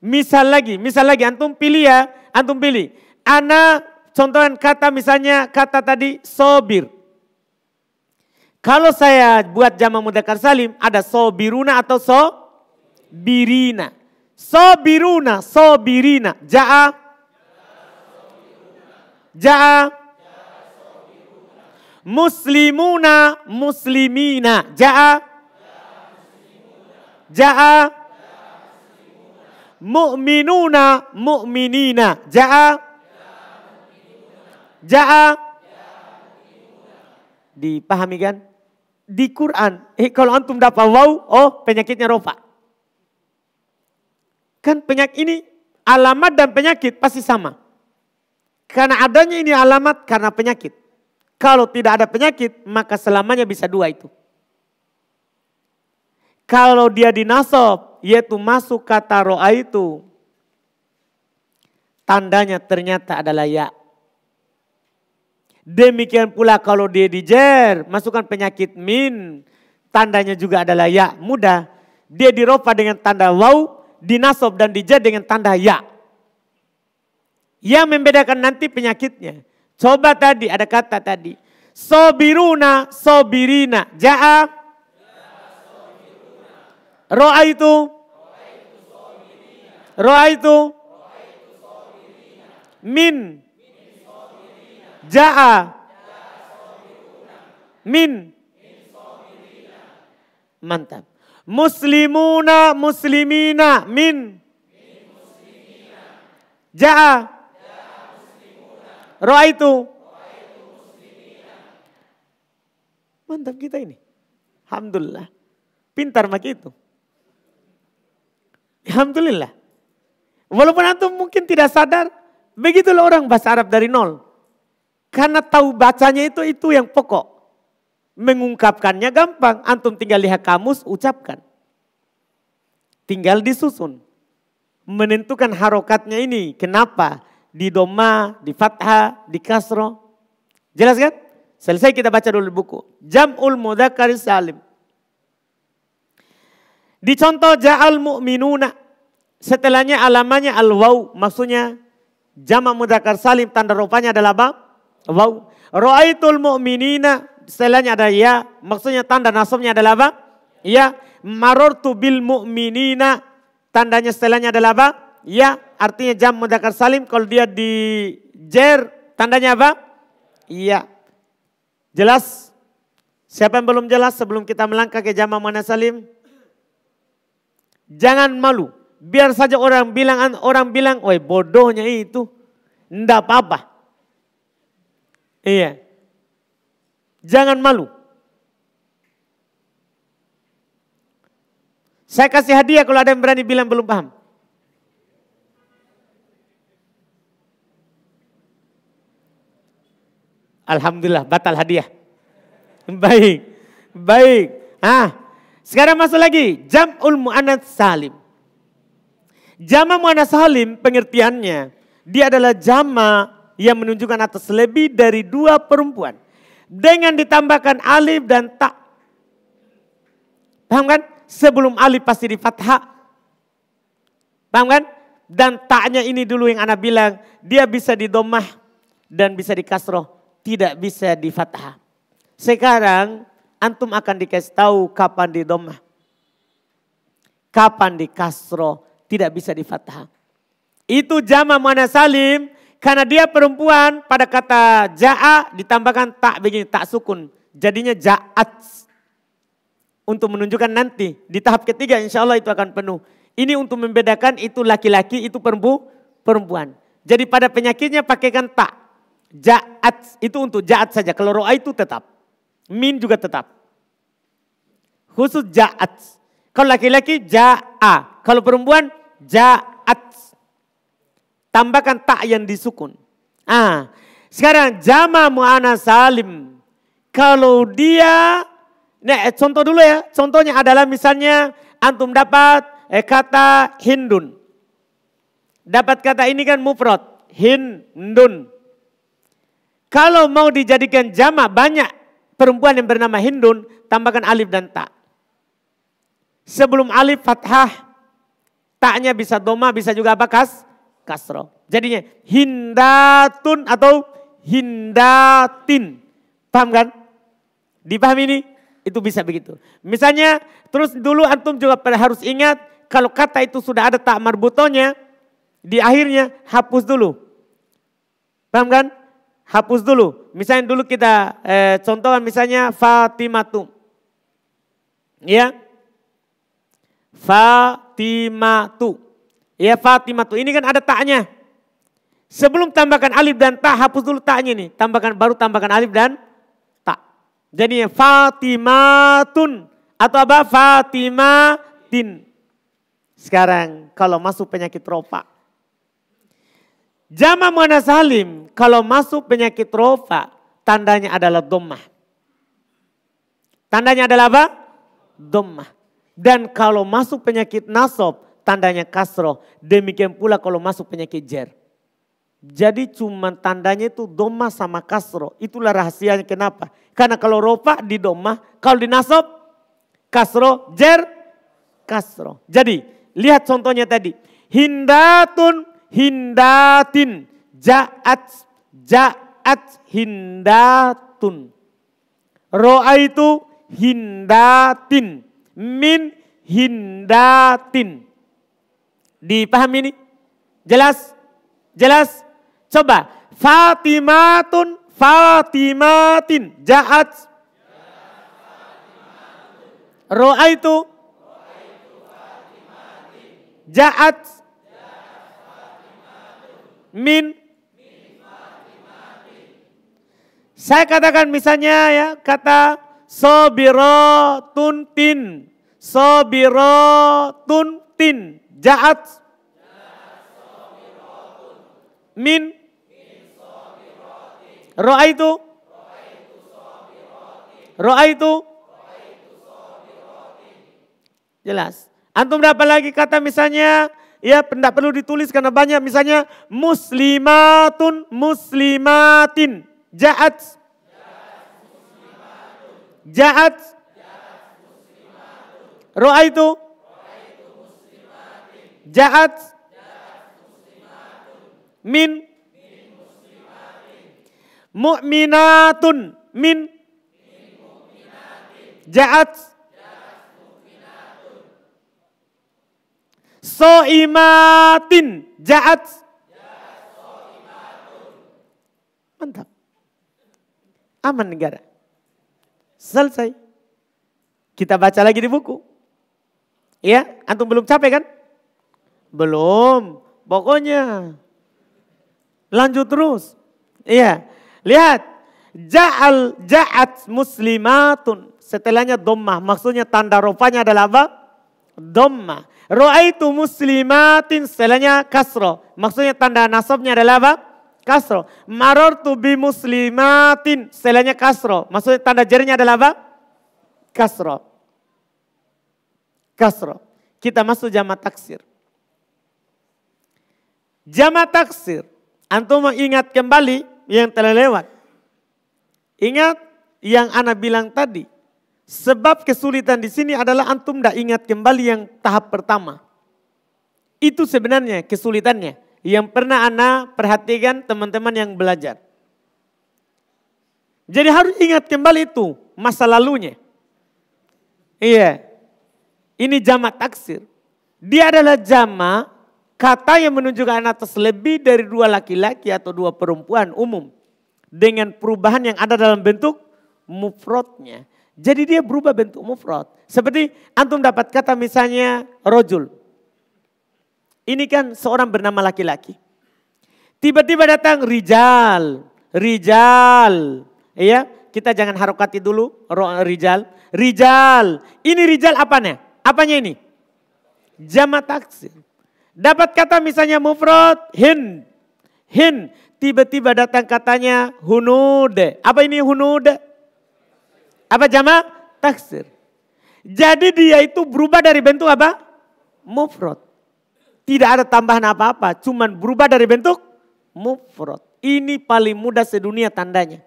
Misal lagi antum pilih ya. Antum pilih. Ana contohan kata misalnya kata tadi sobir. Kalau saya buat jamak mudzakkar salim ada sobiruna atau sobirina. Sobiruna, sobirina. Ja'a. Ja'a. Muslimuna, muslimina. Ja'a. Ja'a. Mu'minuna, mu'minina. Ja'a. Ja'a. Dipahami kan? Di Quran, kalau antum dapat waw, oh penyakitnya rofa. Kan penyakit ini alamat dan penyakit pasti sama. Karena adanya ini alamat karena penyakit. Kalau tidak ada penyakit, maka selamanya bisa dua itu. Kalau dia dinasab, yaitu masuk kata ro'a itu, tandanya ternyata adalah ya. Demikian pula kalau dia dijer, masukkan penyakit min, tandanya juga adalah ya. Mudah, dia dirofa dengan tanda waw, dinasab dan dijer dengan tanda ya. Yang membedakan nanti penyakitnya. Coba tadi ada kata tadi, sobiruna, sobirina, ja'a, ro'a itu, ro'a itu, min, ja'a, min. Mantap. Muslimuna, muslimina, min. Ja'a. Ro'a itu. Mantap kita ini. Alhamdulillah. Pintar maki itu. Alhamdulillah. Walaupun antum mungkin tidak sadar, begitulah orang bahasa Arab dari nol. Karena tahu bacanya itu yang pokok. Mengungkapkannya gampang. Antum tinggal lihat kamus, ucapkan. Tinggal disusun. Menentukan harokatnya ini. Kenapa? Di doma, di fathah, di kasroh. Jelas kan? Selesai kita baca dulu buku. Jam'ul mudzakkar salim. Di contoh ja'al mu'minuna. Setelahnya alamannya al-waw. Maksudnya jamak mudzakkar salim tanda rupanya adalah apa? Waw. Ra'aitul mu'minina, setelahnya ada ya, maksudnya tanda nasabnya adalah apa? Ya. Marartu bil mu'minina, tandanya setelahnya adalah apa? Ya, artinya jam mudzakkar salim kalau dia di jer, tandanya apa? Iya. Jelas? Siapa yang belum jelas sebelum kita melangkah ke jamak muannas salim? Jangan malu. Biar saja orang bilang, "Oi, bodohnya itu." Enggak apa-apa. Iya. Jangan malu. Saya kasih hadiah kalau ada yang berani bilang belum paham. Alhamdulillah, batal hadiah. Baik. Baik. Sekarang masuk lagi. Jam'ul mu'annats salim. Jama' mu'annats salim pengertiannya. Dia adalah jama' yang menunjukkan atas lebih dari dua perempuan. Dengan ditambahkan alif dan ta. Paham kan? Sebelum alif pasti di fathah. Paham kan? Dan ta'nya ini dulu yang ana bilang. Dia bisa di dhammah dan bisa di kasroh. Tidak bisa di fathah. Sekarang antum akan dikasih tahu kapan di dhammah. Kapan di kasroh. tidak bisa di fathah. Itu jama' muannats salim karena dia perempuan pada kata ja'a ditambahkan tak begini, tak sukun. Jadinya ja'at. Untuk menunjukkan nanti di tahap ketiga insya Allah itu akan penuh. Ini untuk membedakan itu laki-laki, itu perempuan. Jadi pada penyakitnya pakaikan tak. Ja'at itu untuk ja'at saja. Kalau ro'a itu tetap. Min juga tetap. Khusus ja'at. Kalau laki-laki ja'a. Kalau perempuan ja'at. Tambahkan tak yang disukun. Sekarang jama' muannats salim. Kalau dia, contoh dulu ya. Contohnya adalah misalnya antum dapat kata Hindun. Dapat kata ini kan mufrad. Hindun. Kalau mau dijadikan jama' banyak perempuan yang bernama Hindun, tambahkan alif dan ta. Sebelum alif fathah, taknya bisa doma, bisa juga apa kasroh. Jadinya hindatun atau hindatin. Paham kan? Dipahami ini? Itu bisa begitu. Misalnya terus dulu antum juga harus ingat kalau kata itu sudah ada tak marbutonya di akhirnya hapus dulu. Paham kan? Hapus dulu. Misalnya dulu kita contohkan misalnya Fatimatu. Ya. Fatimatu. Ya Fatimatu. Ini kan ada taknya. Sebelum tambahkan alif dan ta hapus dulu taknya nih. Baru tambahkan alif dan ta. Jadinya Fatimatun. Atau apa? Fatimatin. Sekarang kalau masuk penyakit rofa. Jama' muannats salim kalau masuk penyakit rofa tandanya adalah dhammah. Tandanya adalah apa? Dhammah. Dan kalau masuk penyakit nasab tandanya kasroh. Demikian pula kalau masuk penyakit jer. Jadi cuma tandanya itu dhammah sama kasroh. Itulah rahasianya kenapa? Karena kalau rofa di dhammah, kalau di nasab kasroh, jer kasroh. Jadi lihat contohnya tadi. Hindatun. Hindatin, ja'at hindatun. Ro'aitu hindatin, min hindatin. Dipahami ini? Jelas? Jelas? Coba, Fatimatun, Fatimatin, ja'at. Ro'aitu, ja'at. Min. Saya katakan misalnya ya kata sobirotun tin. Sobirotun tin. Ja'at. Min. Ro'aitu. Ro'aitu. Jelas. Antum dapat lagi kata misalnya. Ya, tidak perlu ditulis karena banyak. Misalnya, muslimatun, muslimatin. Ja'at. Ja'at. Ro'aitu. Ja'at. Min. Mu'minatun. Min. Ja'at. So'imatin, ja'at. Mantap. Aman negara. Selesai. Kita baca lagi di buku. Ya, antum belum capek kan? Belum. Pokoknya. Lanjut terus. Iya. Lihat. Ja'at muslimatun. Setelahnya dhammah. Maksudnya tanda rofanya adalah apa? Dhammah. Ro'aitu muslimatin setelahnya kasroh. Maksudnya tanda nasabnya adalah apa? Kasroh. Marartu bi muslimatin setelahnya kasroh. Maksudnya tanda jernya adalah apa? Kasroh. Kasroh. Kita masuk jama' taksir. Jama' taksir. Antum ingat kembali yang telah lewat. Ingat yang ana bilang tadi. Sebab kesulitan di sini adalah antum tidak ingat kembali yang tahap pertama. Itu sebenarnya kesulitannya. Yang pernah ana perhatikan teman-teman yang belajar. Jadi harus ingat kembali itu masa lalunya. Iya. Ini jama' taksir. Dia adalah jama, kata yang menunjukkan atas lebih dari 2 laki-laki atau 2 perempuan umum. Dengan perubahan yang ada dalam bentuk mufrodnya. Jadi dia berubah bentuk mufrod. Seperti antum dapat kata misalnya rojul. Ini kan seorang bernama laki-laki. Tiba-tiba datang rijal. Rijal. Ya, kita jangan harokati dulu rijal. Rijal. Ini rijal apanya? Apanya ini? Jamak taksir. Dapat kata misalnya mufrad hin. Hin. Tiba-tiba datang katanya hunud. Apa ini hunud? Apa jamak taksir? Jadi dia itu berubah dari bentuk apa? Mufrad. Tidak ada tambahan apa-apa. Cuman berubah dari bentuk mufrad. Ini paling mudah sedunia tandanya.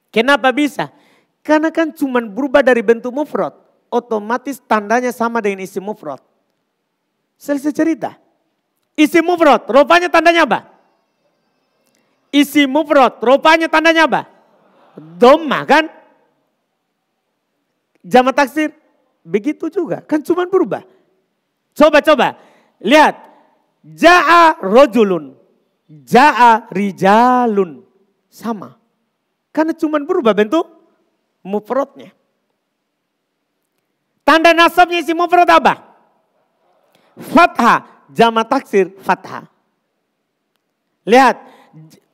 Kenapa bisa? Karena kan cuman berubah dari bentuk mufrad. Otomatis tandanya sama dengan isim mufrad. Selesai cerita. Isim mufrad, rupanya tandanya apa? Isim mufrad, rupanya tandanya apa? Dhamma kan? Jamak taksir, begitu juga. Kan cuma berubah. Coba. Lihat. Ja'a rojulun. Ja'a rijalun. Sama. Karena cuma berubah bentuk mufradnya. Tanda nasabnya isim mufrad apa? Fathah, jamak taksir fathah. Lihat,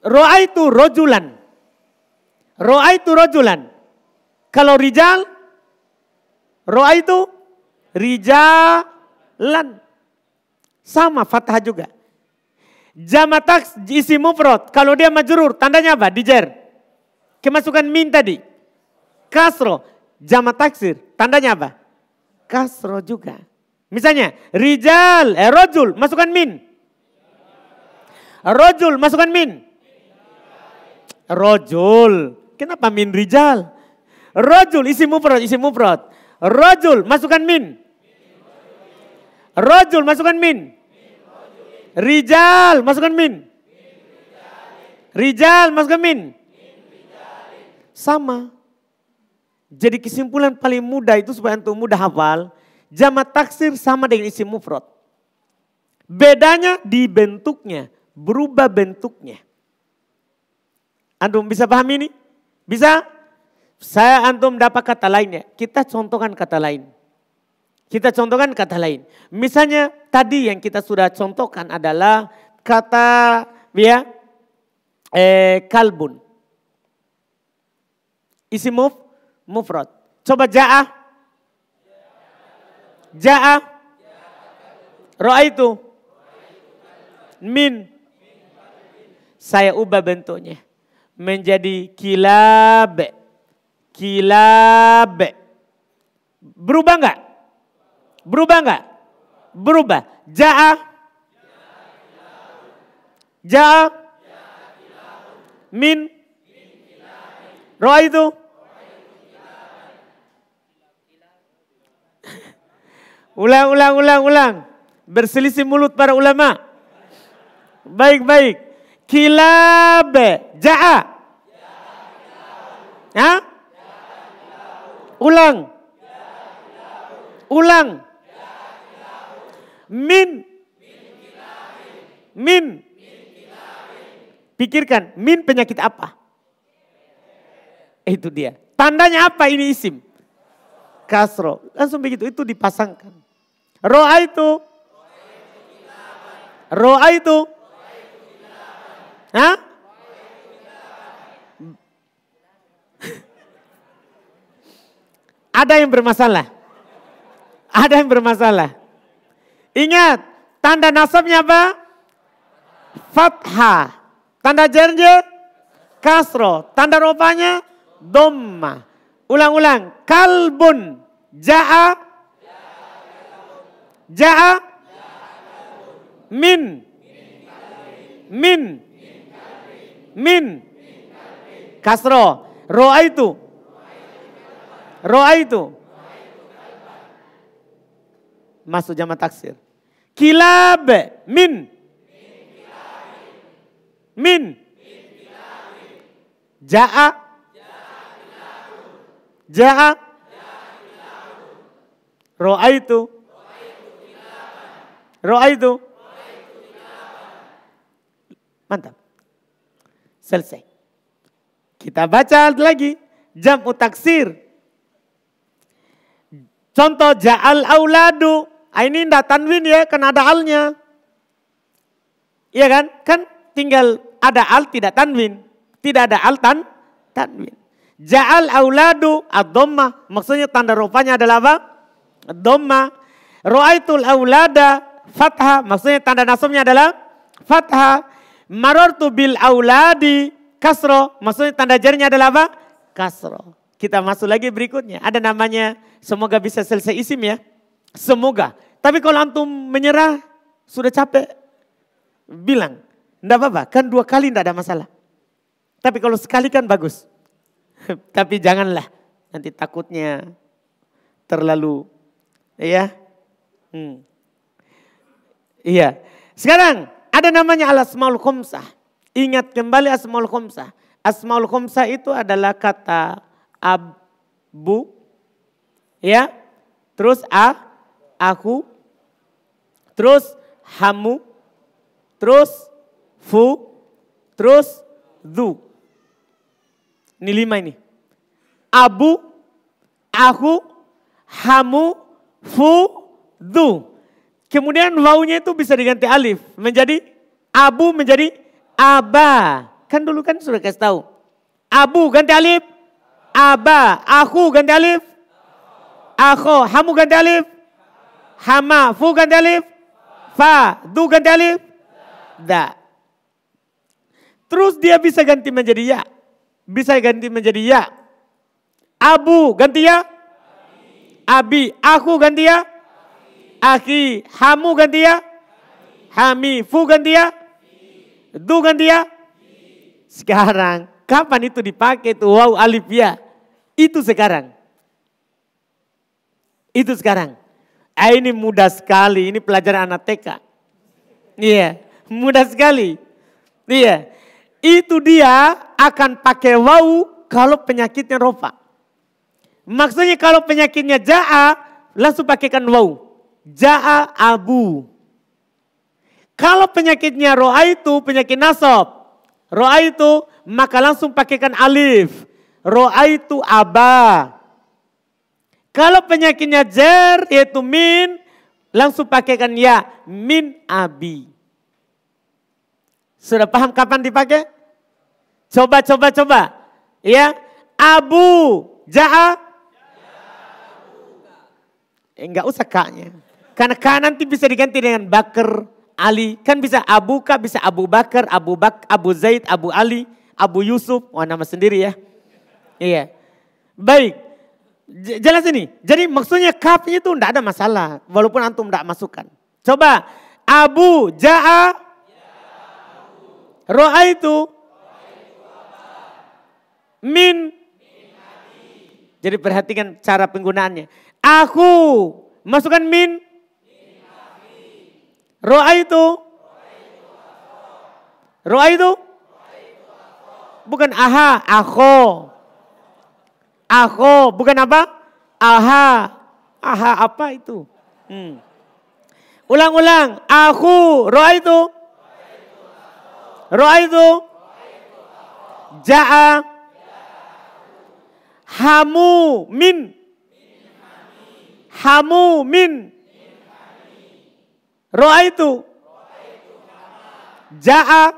ro'aitu rojulan. Ro'aitu rojulan. Kalau rijal, ro'aitu rijalan. Sama fathah juga. Jamak taksir isim mufrad, kalau dia majrur, tandanya apa? Dijer. Kemasukan min tadi. Kasro, jamak taksir, tandanya apa? Kasro juga. Misalnya, rijal, rojul, masukkan min. Rojul, masukkan min. Rojul, kenapa min rijal? Rojul, isim mufrad. Rojul, masukkan min. Rojul, masukkan min. Rijal, masukkan min. Rijal, masukkan min. Sama. Jadi kesimpulan paling mudah itu supaya antum mudah hafal. Jamak taksir sama dengan isim mufrad. Bedanya di bentuknya, berubah bentuknya. Antum bisa paham ini? Bisa? Saya antum dapat kata lainnya. Kita contohkan kata lain. Misalnya tadi yang kita sudah contohkan adalah kata kalbun. Isim mufrad. Coba ja'ah. Ja'a, ro'aitu, min. Saya ubah bentuknya menjadi kilab. Kilab. Berubah enggak? Berubah. Ja'a. Ja'a. Min. Ro'aitu. Ulang. Berselisih mulut para ulama. Baik. Kilab. Ja'a. Hah? Ulang. Min. Pikirkan, min penyakit apa? Itu dia. Tandanya apa ini isim? Kasro. Langsung begitu, itu dipasangkan. Ro'aitu. Hah? Ada yang bermasalah. Ingat, tanda nasabnya apa? Fathah. Tanda jarnya kasro. Tanda rofanya dhamma. Ulang. Kalbun. Ja'a. Min. Kasro. Ro'aitu. Masuk jamak taksir. Kilab. Min. Ja'a. Ro'aitu. Ra'aitu. Mantap. Selesai. Kita baca lagi. Jam'u taksir. Contoh ja'al auladu. Ini tidak tanwin ya, kan ada alnya. Iya kan? Kan tinggal ada al tidak tanwin. Tidak ada al tanwin. Ja'al auladu ad-dhammah. Maksudnya tanda rupanya adalah apa? Ad-dhammah. Ra'aitul aulada fathah. Maksudnya tanda nasabnya adalah fathah. Marartu bil auladi kasro. Maksudnya tanda jarnya adalah apa? Kasro. Kita masuk lagi berikutnya. Ada namanya, semoga bisa selesai isim ya. Semoga. Tapi kalau antum menyerah, sudah capek, bilang. Tidak apa-apa, kan 2 kali tidak ada masalah. Tapi kalau sekali kan bagus. Tapi janganlah, nanti takutnya terlalu, ya. Iya. Sekarang ada namanya al-asmaul khomsah. Ingat kembali asmaul khomsah. Asmaul khomsah itu adalah kata abu, ya. Terus aku, terus hamu, terus fu, terus du. Ini 5 ini. Abu, aku, hamu, fu, du. Kemudian wawunya itu bisa diganti alif. Menjadi abu, menjadi aba. Kan dulu kan sudah kasih tahu. Abu ganti alif, aba. Aku ganti alif, akho. Hamu ganti alif, hama. Fu ganti alif, fa. Du ganti alif, da. Terus dia bisa ganti menjadi ya. Bisa ganti menjadi ya. Abu ganti ya, abi. Aku ganti ya, aki. Hamu ganti ya, hami. Fu ganti ya, du ganti ya. Sekarang kapan itu dipakai tuh waw alif ya? Itu sekarang. Itu sekarang. Ini mudah sekali. Ini pelajaran anak TK. Iya, mudah sekali. Iya. Itu dia akan pakai waw kalau penyakitnya rofa. Maksudnya kalau penyakitnya ja'a, langsung pakaikan waw. Ja'a abu. Kalau penyakitnya ro'a itu penyakit nasab. Ro'a itu maka langsung pakaikan alif. Ro'a itu aba. Kalau penyakitnya jar yaitu min, langsung pakaikan ya. Min abi. Sudah paham kapan dipakai? Coba. Ya. Abu. Ja'a. Enggak usah kaknya. Karena kak nanti bisa diganti dengan Bakar, Ali. Kan bisa Abu Ka, bisa Abu Bakar, Abu Zaid, Abu Ali, Abu Yusuf. Wah nama sendiri ya. Iya. Baik. Jelas ini. Jadi maksudnya kafnya itu enggak ada masalah. Walaupun antum enggak masukkan. Coba. Abu, ja'a. Ro'a itu. Min. Jadi perhatikan cara penggunaannya. Aku. Masukkan min. Ro'a itu. Ro'a itu. Bukan aha, akho. Akho, bukan apa? Aha. Aha apa itu? Ulang-ulang. Aku, ro'a itu. Ro'a itu. Ja'a. Hamu, min. Hamu, min. Ro'a itu. Ja'a.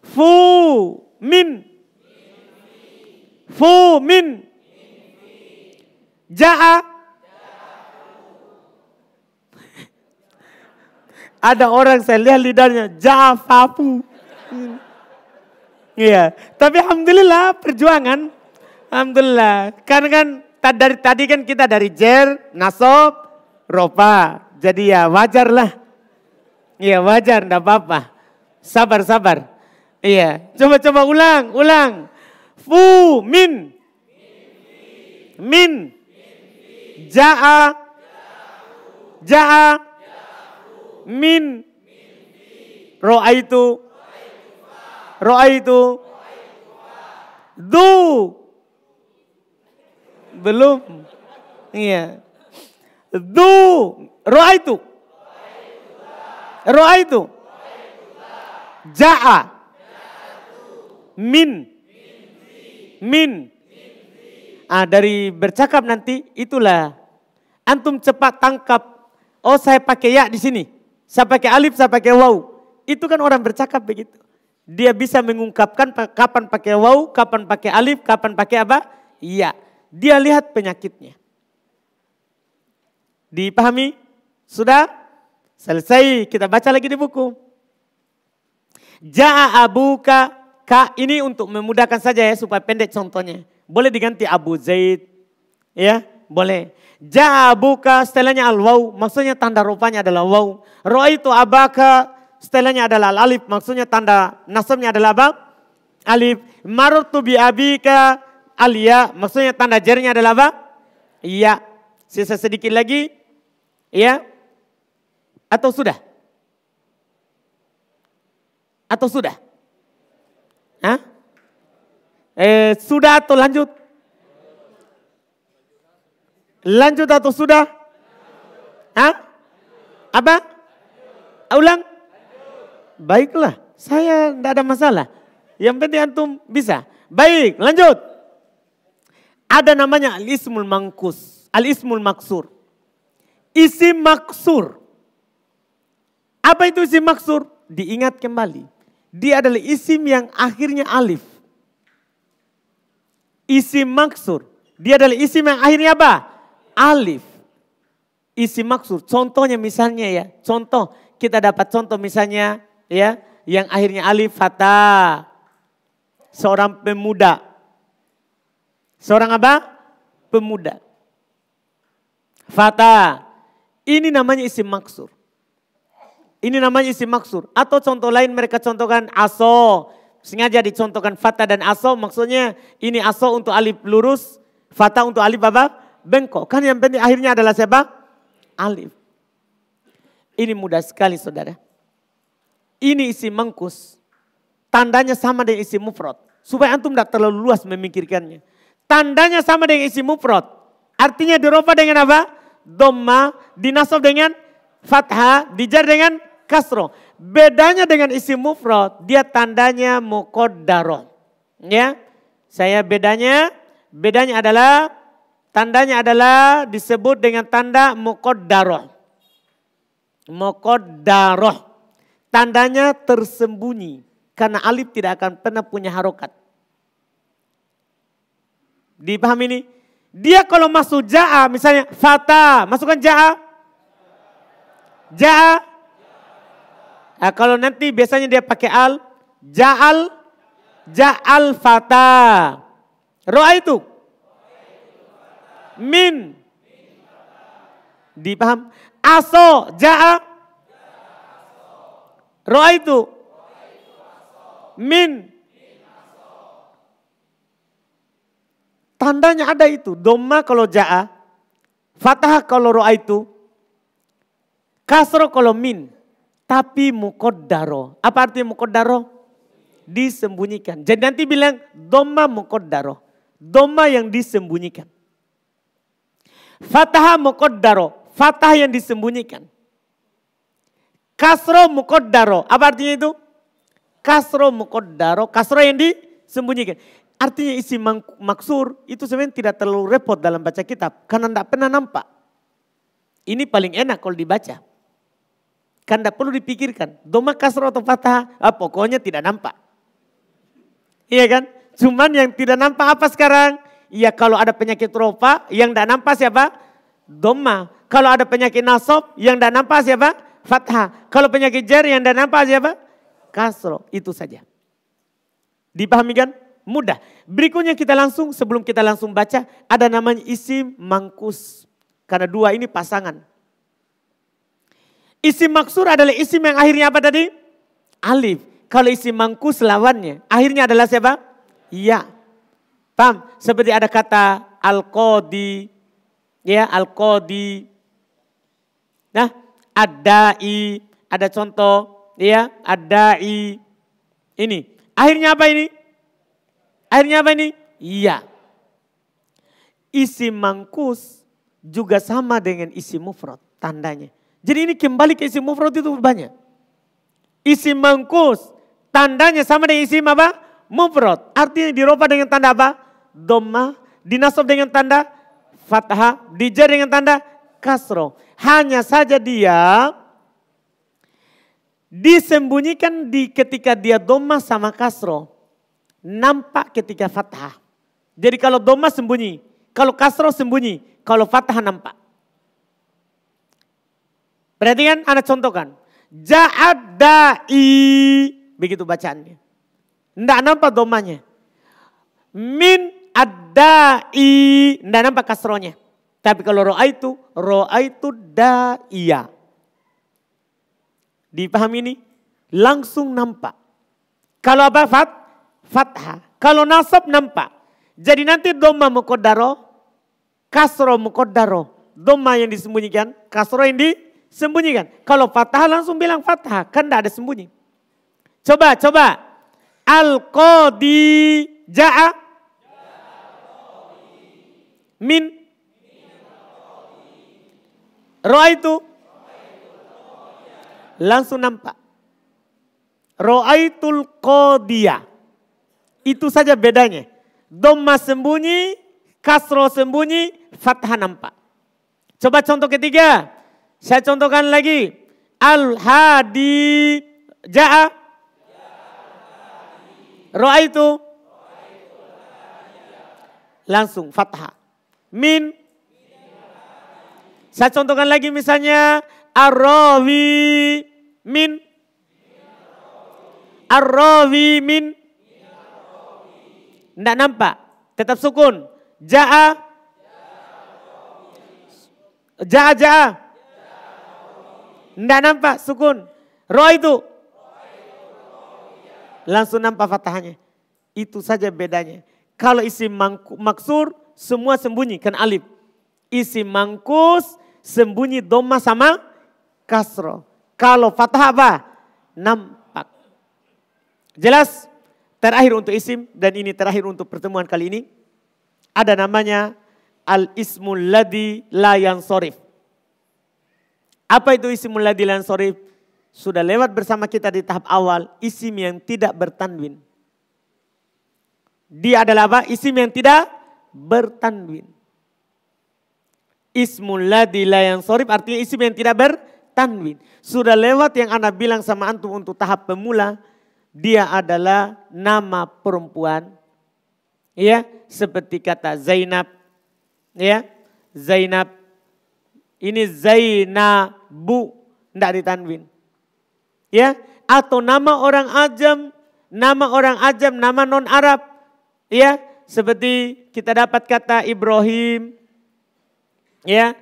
Fu, min. Fu, min. Ja'a. Ada orang saya lihat lidahnya. Ja'a fafu. Iya. Tapi alhamdulillah perjuangan. Alhamdulillah. Karena kan dari tadi kan kita dari jer, nasab, ropa. Jadi ya wajar lah. Iya wajar, enggak apa-apa. Sabar. Iya, coba ulang. Fu, min. Min. Ja'a. Min. Ro'a itu. Du. Belum. Iya. Du. Ro'a itu. Ro'a itu. Ja'a. Min. Dari bercakap nanti itulah. Antum cepat tangkap. Oh saya pakai ya di sini. Saya pakai alif, saya pakai waw. Itu kan orang bercakap begitu. Dia bisa mengungkapkan kapan pakai waw, kapan pakai alif, kapan pakai apa? Iya. Dia lihat penyakitnya. Dipahami? Sudah? Selesai. Kita baca lagi di buku. Ja'a abuka. Ka ini untuk memudahkan saja ya supaya pendek contohnya. Boleh diganti Abu Zaid. Ya, boleh. Ja'a abuka setelahnya al-waw. Maksudnya tanda rupanya adalah waw. Ra'aitu abaka setelahnya adalah alif. Maksudnya tanda nasabnya adalah apa? Alif. Marartu bi abika al-ya. Maksudnya tanda jarnya adalah apa? Iya. Sisa sedikit lagi. Ya. Atau sudah? Atau sudah? Hah? Sudah atau lanjut? Lanjut atau sudah? Hah? Apa? Ulang? Baiklah, saya tidak ada masalah. Yang penting antum bisa. Baik, lanjut. Ada namanya al-ismul mangkus, al-ismul maksur. Isim maksur. Apa itu isim maksur? Diingat kembali. Dia adalah isim yang akhirnya alif. Isim maksur. Dia adalah isim yang akhirnya apa? Alif. Isim maksur. Contohnya misalnya ya. Contoh. Kita dapat contoh misalnya ya. Yang akhirnya alif fata. Seorang pemuda. Seorang apa? Pemuda. Fata. Ini namanya isim maksur. Ini namanya isim maksur. Atau contoh lain mereka contohkan aso. Sengaja dicontohkan fata dan aso. Maksudnya ini aso untuk alif lurus. Fata untuk alif apa? Bengkok. Kan yang penting akhirnya adalah siapa? Alif. Ini mudah sekali saudara. Ini isim mangkus. Tandanya sama dengan isim mufrad. Supaya antum tidak terlalu luas memikirkannya. Tandanya sama dengan isim mufrad. Artinya dirofa dengan apa? Dhamma. Dinasab dengan fathah. Dijar dengan kasroh. Bedanya dengan isim mufrad, dia tandanya muqaddarah. Ya. Saya bedanya adalah tandanya adalah disebut dengan tanda muqaddarah. Muqaddarah. Tandanya tersembunyi karena alif tidak akan pernah punya harokat. Dipahami ini? Dia kalau masuk ja'a misalnya fata, masukkan ja'a. Ja'a. Nah, kalau nanti biasanya dia pakai al, ja'al fata. Ro'a itu. Min. Dipaham? Aso, ja'a. Ro'a itu. Min. Tandanya ada itu. Dhamma kalau ja'a. Fathah kalau ro'a itu. Kasro kalau min. Tapi muqaddaro. Apa artinya muqaddaro? Disembunyikan. Jadi nanti bilang dhamma muqaddaro. Dhamma yang disembunyikan. Fathah muqaddaro. Fathah yang disembunyikan. Kasro muqaddaro. Apa artinya itu? Kasro muqaddaro. Kasro yang disembunyikan. Artinya isi maksur itu sebenarnya tidak terlalu repot dalam baca kitab. Karena tidak pernah nampak. Ini paling enak kalau dibaca. Kan tidak perlu dipikirkan. Dhamma kasroh atau fathah, pokoknya tidak nampak. Iya kan? Cuman yang tidak nampak apa sekarang? Ya kalau ada penyakit rofa, yang tidak nampak siapa? Dhamma. Kalau ada penyakit nasab, yang tidak nampak siapa? Fathah. Kalau penyakit jar, yang tidak nampak siapa? Kasroh. Itu saja. Dipahami kan? Mudah. Berikutnya kita langsung, sebelum kita langsung baca, ada namanya isim mangkus. Karena dua ini pasangan. Isim maksur adalah isim yang akhirnya apa tadi? Alif. Kalau isim mangkus lawannya, akhirnya adalah siapa? Ya. Paham? Seperti ada kata al-qadi. Ya, al-qadi. Nah, ad-da'i. Ada contoh. Ya, ad-da'i. Ini. Akhirnya apa ini? Akhirnya apa ini? Iya. Isim mangkus juga sama dengan isim mufrad. Tandanya. Jadi ini kembali ke isim mufrad itu banyak. Isim mangkus tandanya sama dengan isim apa? Mufrad. Artinya dirofa dengan tanda apa? Dhamma. Dinasab dengan tanda fathah. Dijar dengan tanda kasroh. Hanya saja dia disembunyikan ketika dia dhamma sama kasroh. Nampak ketika fathah. Jadi kalau dhamma sembunyi. Kalau kasroh sembunyi. Kalau fathah nampak. Perhatikan, Anda contohkan. Ja'ad da'i. Begitu bacaannya. Tidak nampak dhammanya. Min ad-da'i. Tidak nampak kasrohnya. Tapi kalau ro'aitu da'iya. Dipahami ini? Langsung nampak. Kalau apa? Fathah. Kalau nasab nampak. Jadi nanti dhamma muqaddaro, kasroh muqaddaro. Dhamma yang disembunyikan, kasroh yang disembunyikan. Kalau fathah langsung bilang fathah. Kan tidak ada sembunyi. Coba. Al-qadi ja'a. Min. Ro'aitu. Langsung nampak. Ro'aitul qadiyah. Itu saja bedanya. Dhamma sembunyi, kasroh sembunyi, fathah nampak. Coba contoh ketiga. Saya contohkan lagi. Al-hadi ja'a. Ro'aitu. Langsung fathah. Min. Saya contohkan lagi misalnya. Ar-rawi min. Ar-rawi min. Tidak nampak. Tetap sukun. Ja'a. Tidak nampak sukun. Ro'aitu. Langsung nampak fathahnya. Itu saja bedanya. Kalau isim maksur semua sembunyi kan alif. Isim mangkus sembunyi dhamma sama kasroh. Kalau fathah apa? Nampak. Jelas? Terakhir untuk isim dan ini terakhir untuk pertemuan kali ini. Ada namanya al-ismul ladzi la yansorif. Apa itu ismul ladzi la yansorif? Sudah lewat bersama kita di tahap awal. Isim yang tidak bertanwin. Dia adalah apa? Isim yang tidak bertanwin. Ismul ladzi la yansorif artinya isim yang tidak bertanwin. Sudah lewat yang Anda bilang sama antum untuk tahap pemula. Dia adalah nama perempuan. Ya, seperti kata Zainab. Ya, Zainab. Ini Zainabu, tidak ditanwin. Ya, atau nama orang ajam, nama non Arab. Ya, seperti kita dapat kata Ibrahim. Ya,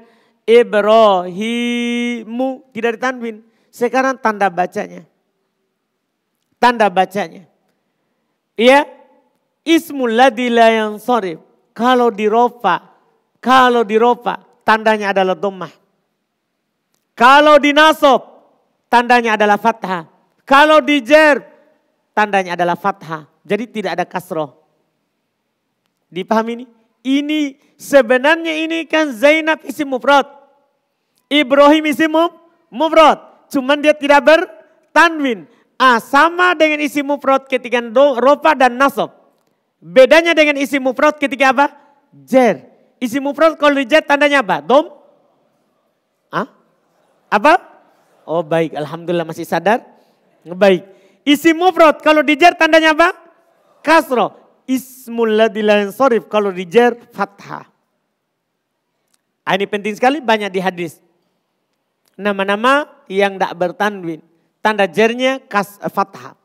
Ibrahimu tidak ditanwin. Sekarang tanda bacanya. Iya, ismul ladzi la yansorif. Kalau dirofa, tandanya adalah dhammah. Kalau dinasab, tandanya adalah fathah. Kalau dijer, tandanya adalah fathah. Jadi tidak ada kasroh. Dipahami ini? Ini sebenarnya ini kan Zainab isim mufrad. Ibrahim isim mufrad. Cuman dia tidak bertanwin. Sama dengan isim mufrad ketika rofa dan nasab. Bedanya dengan isim mufrad ketika apa? Jer. Isim mufrad kalau dijer tandanya apa? Apa? Oh baik, alhamdulillah masih sadar. Baik. Isim mufrad kalau dijer tandanya apa? Kasroh. Ismul ladzi la yansorif kalau dijer fathah. Ini penting sekali, banyak di hadis. Nama-nama yang tidak bertanwin. Tanda jernya fathah.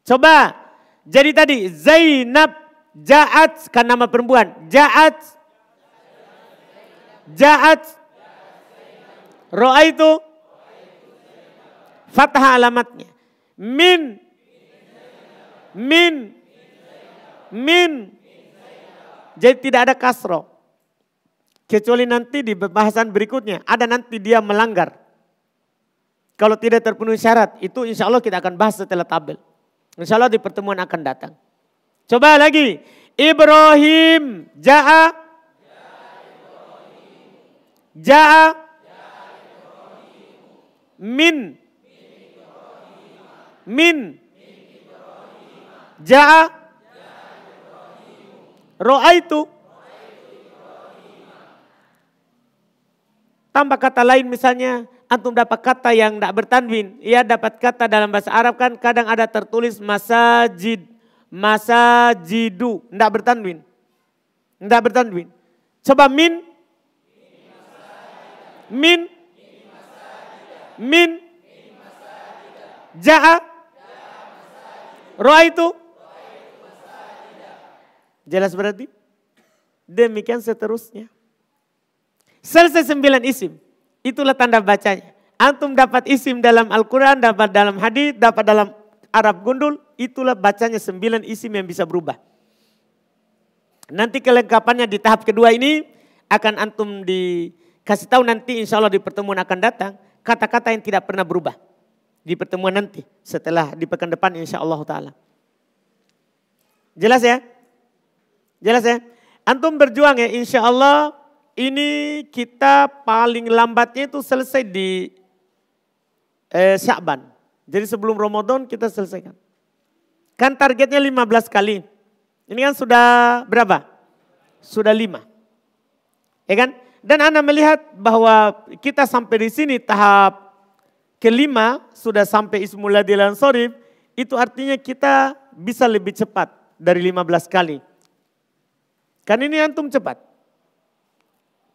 Coba. Jadi tadi Zainab, Ja'at kan nama perempuan. Ja'at. Ro'aitu. Fathah alamatnya. Min. Jadi tidak ada kasroh. Kecuali nanti di pembahasan berikutnya. Ada nanti dia melanggar. Kalau tidak terpenuhi syarat, itu insya Allah kita akan bahas setelah tabel. Insya Allah di pertemuan akan datang. Coba lagi. Ibrahim, ja'a. Min. Min. Ja'a. Ro'aitu. Tambah kata lain misalnya, antum dapat kata yang tidak bertanwin. Ya dapat kata dalam bahasa Arab kan kadang ada tertulis masajid, masajidu. Tidak bertanwin. Tidak bertanwin. Coba min. Min. Min. Ja'a. Ro'aitu. Jelas berarti? Demikian seterusnya. Selesai 9 isim. Itulah tanda bacanya. Antum dapat isim dalam Al-Quran, dapat dalam hadis, dapat dalam Arab gundul. Itulah bacanya 9 isim yang bisa berubah. Nanti kelengkapannya di tahap kedua ini akan antum dikasih tahu nanti insya Allah di pertemuan akan datang. Kata-kata yang tidak pernah berubah. Di pertemuan nanti setelah di pekan depan insya Allah ta'ala. Jelas ya? Jelas ya? Antum berjuang ya insya Allah ini kita paling lambatnya itu selesai di Sya'ban. Jadi sebelum Ramadan kita selesaikan. Kan targetnya 15 kali. Ini kan sudah berapa? Sudah 5. Ya kan? Dan Anda melihat bahwa kita sampai di sini tahap kelima sudah sampai Ismul Ladil Ansarif. Itu artinya kita bisa lebih cepat dari 15 kali. Kan ini antum cepat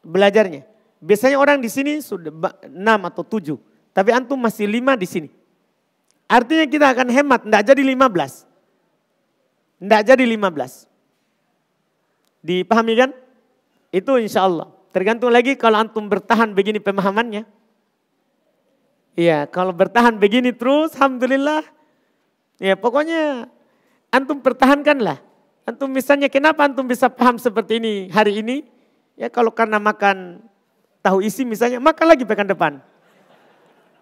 belajarnya. Biasanya orang di sini sudah 6 atau 7. Tapi antum masih 5 di sini. Artinya kita akan hemat, tidak jadi 15. Tidak jadi 15. Dipahami kan? Itu insya Allah. Tergantung lagi kalau antum bertahan begini pemahamannya. Iya, kalau bertahan begini terus, alhamdulillah. Ya pokoknya antum pertahankanlah. Antum misalnya kenapa antum bisa paham seperti ini hari ini? Ya kalau karena makan tahu isi misalnya, makan lagi pekan depan.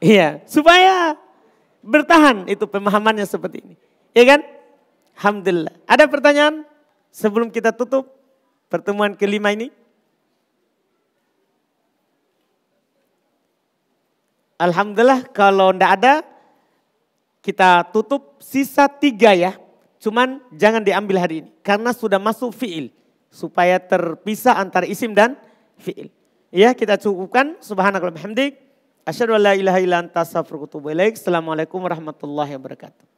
Iya, supaya bertahan itu pemahamannya seperti ini. Iya kan? Alhamdulillah. Ada pertanyaan sebelum kita tutup pertemuan kelima ini? Alhamdulillah kalau tidak ada kita tutup sisa 3 ya. Cuman jangan diambil hari ini karena sudah masuk fi'il. Supaya terpisah antara isim dan fi'il. Ya kita cukupkan. Subhanakallahumma hamdik. Asyhadu an la ilaha illa anta astaghfiruka wa atubu ilaik. Assalamualaikum warahmatullahi wabarakatuh.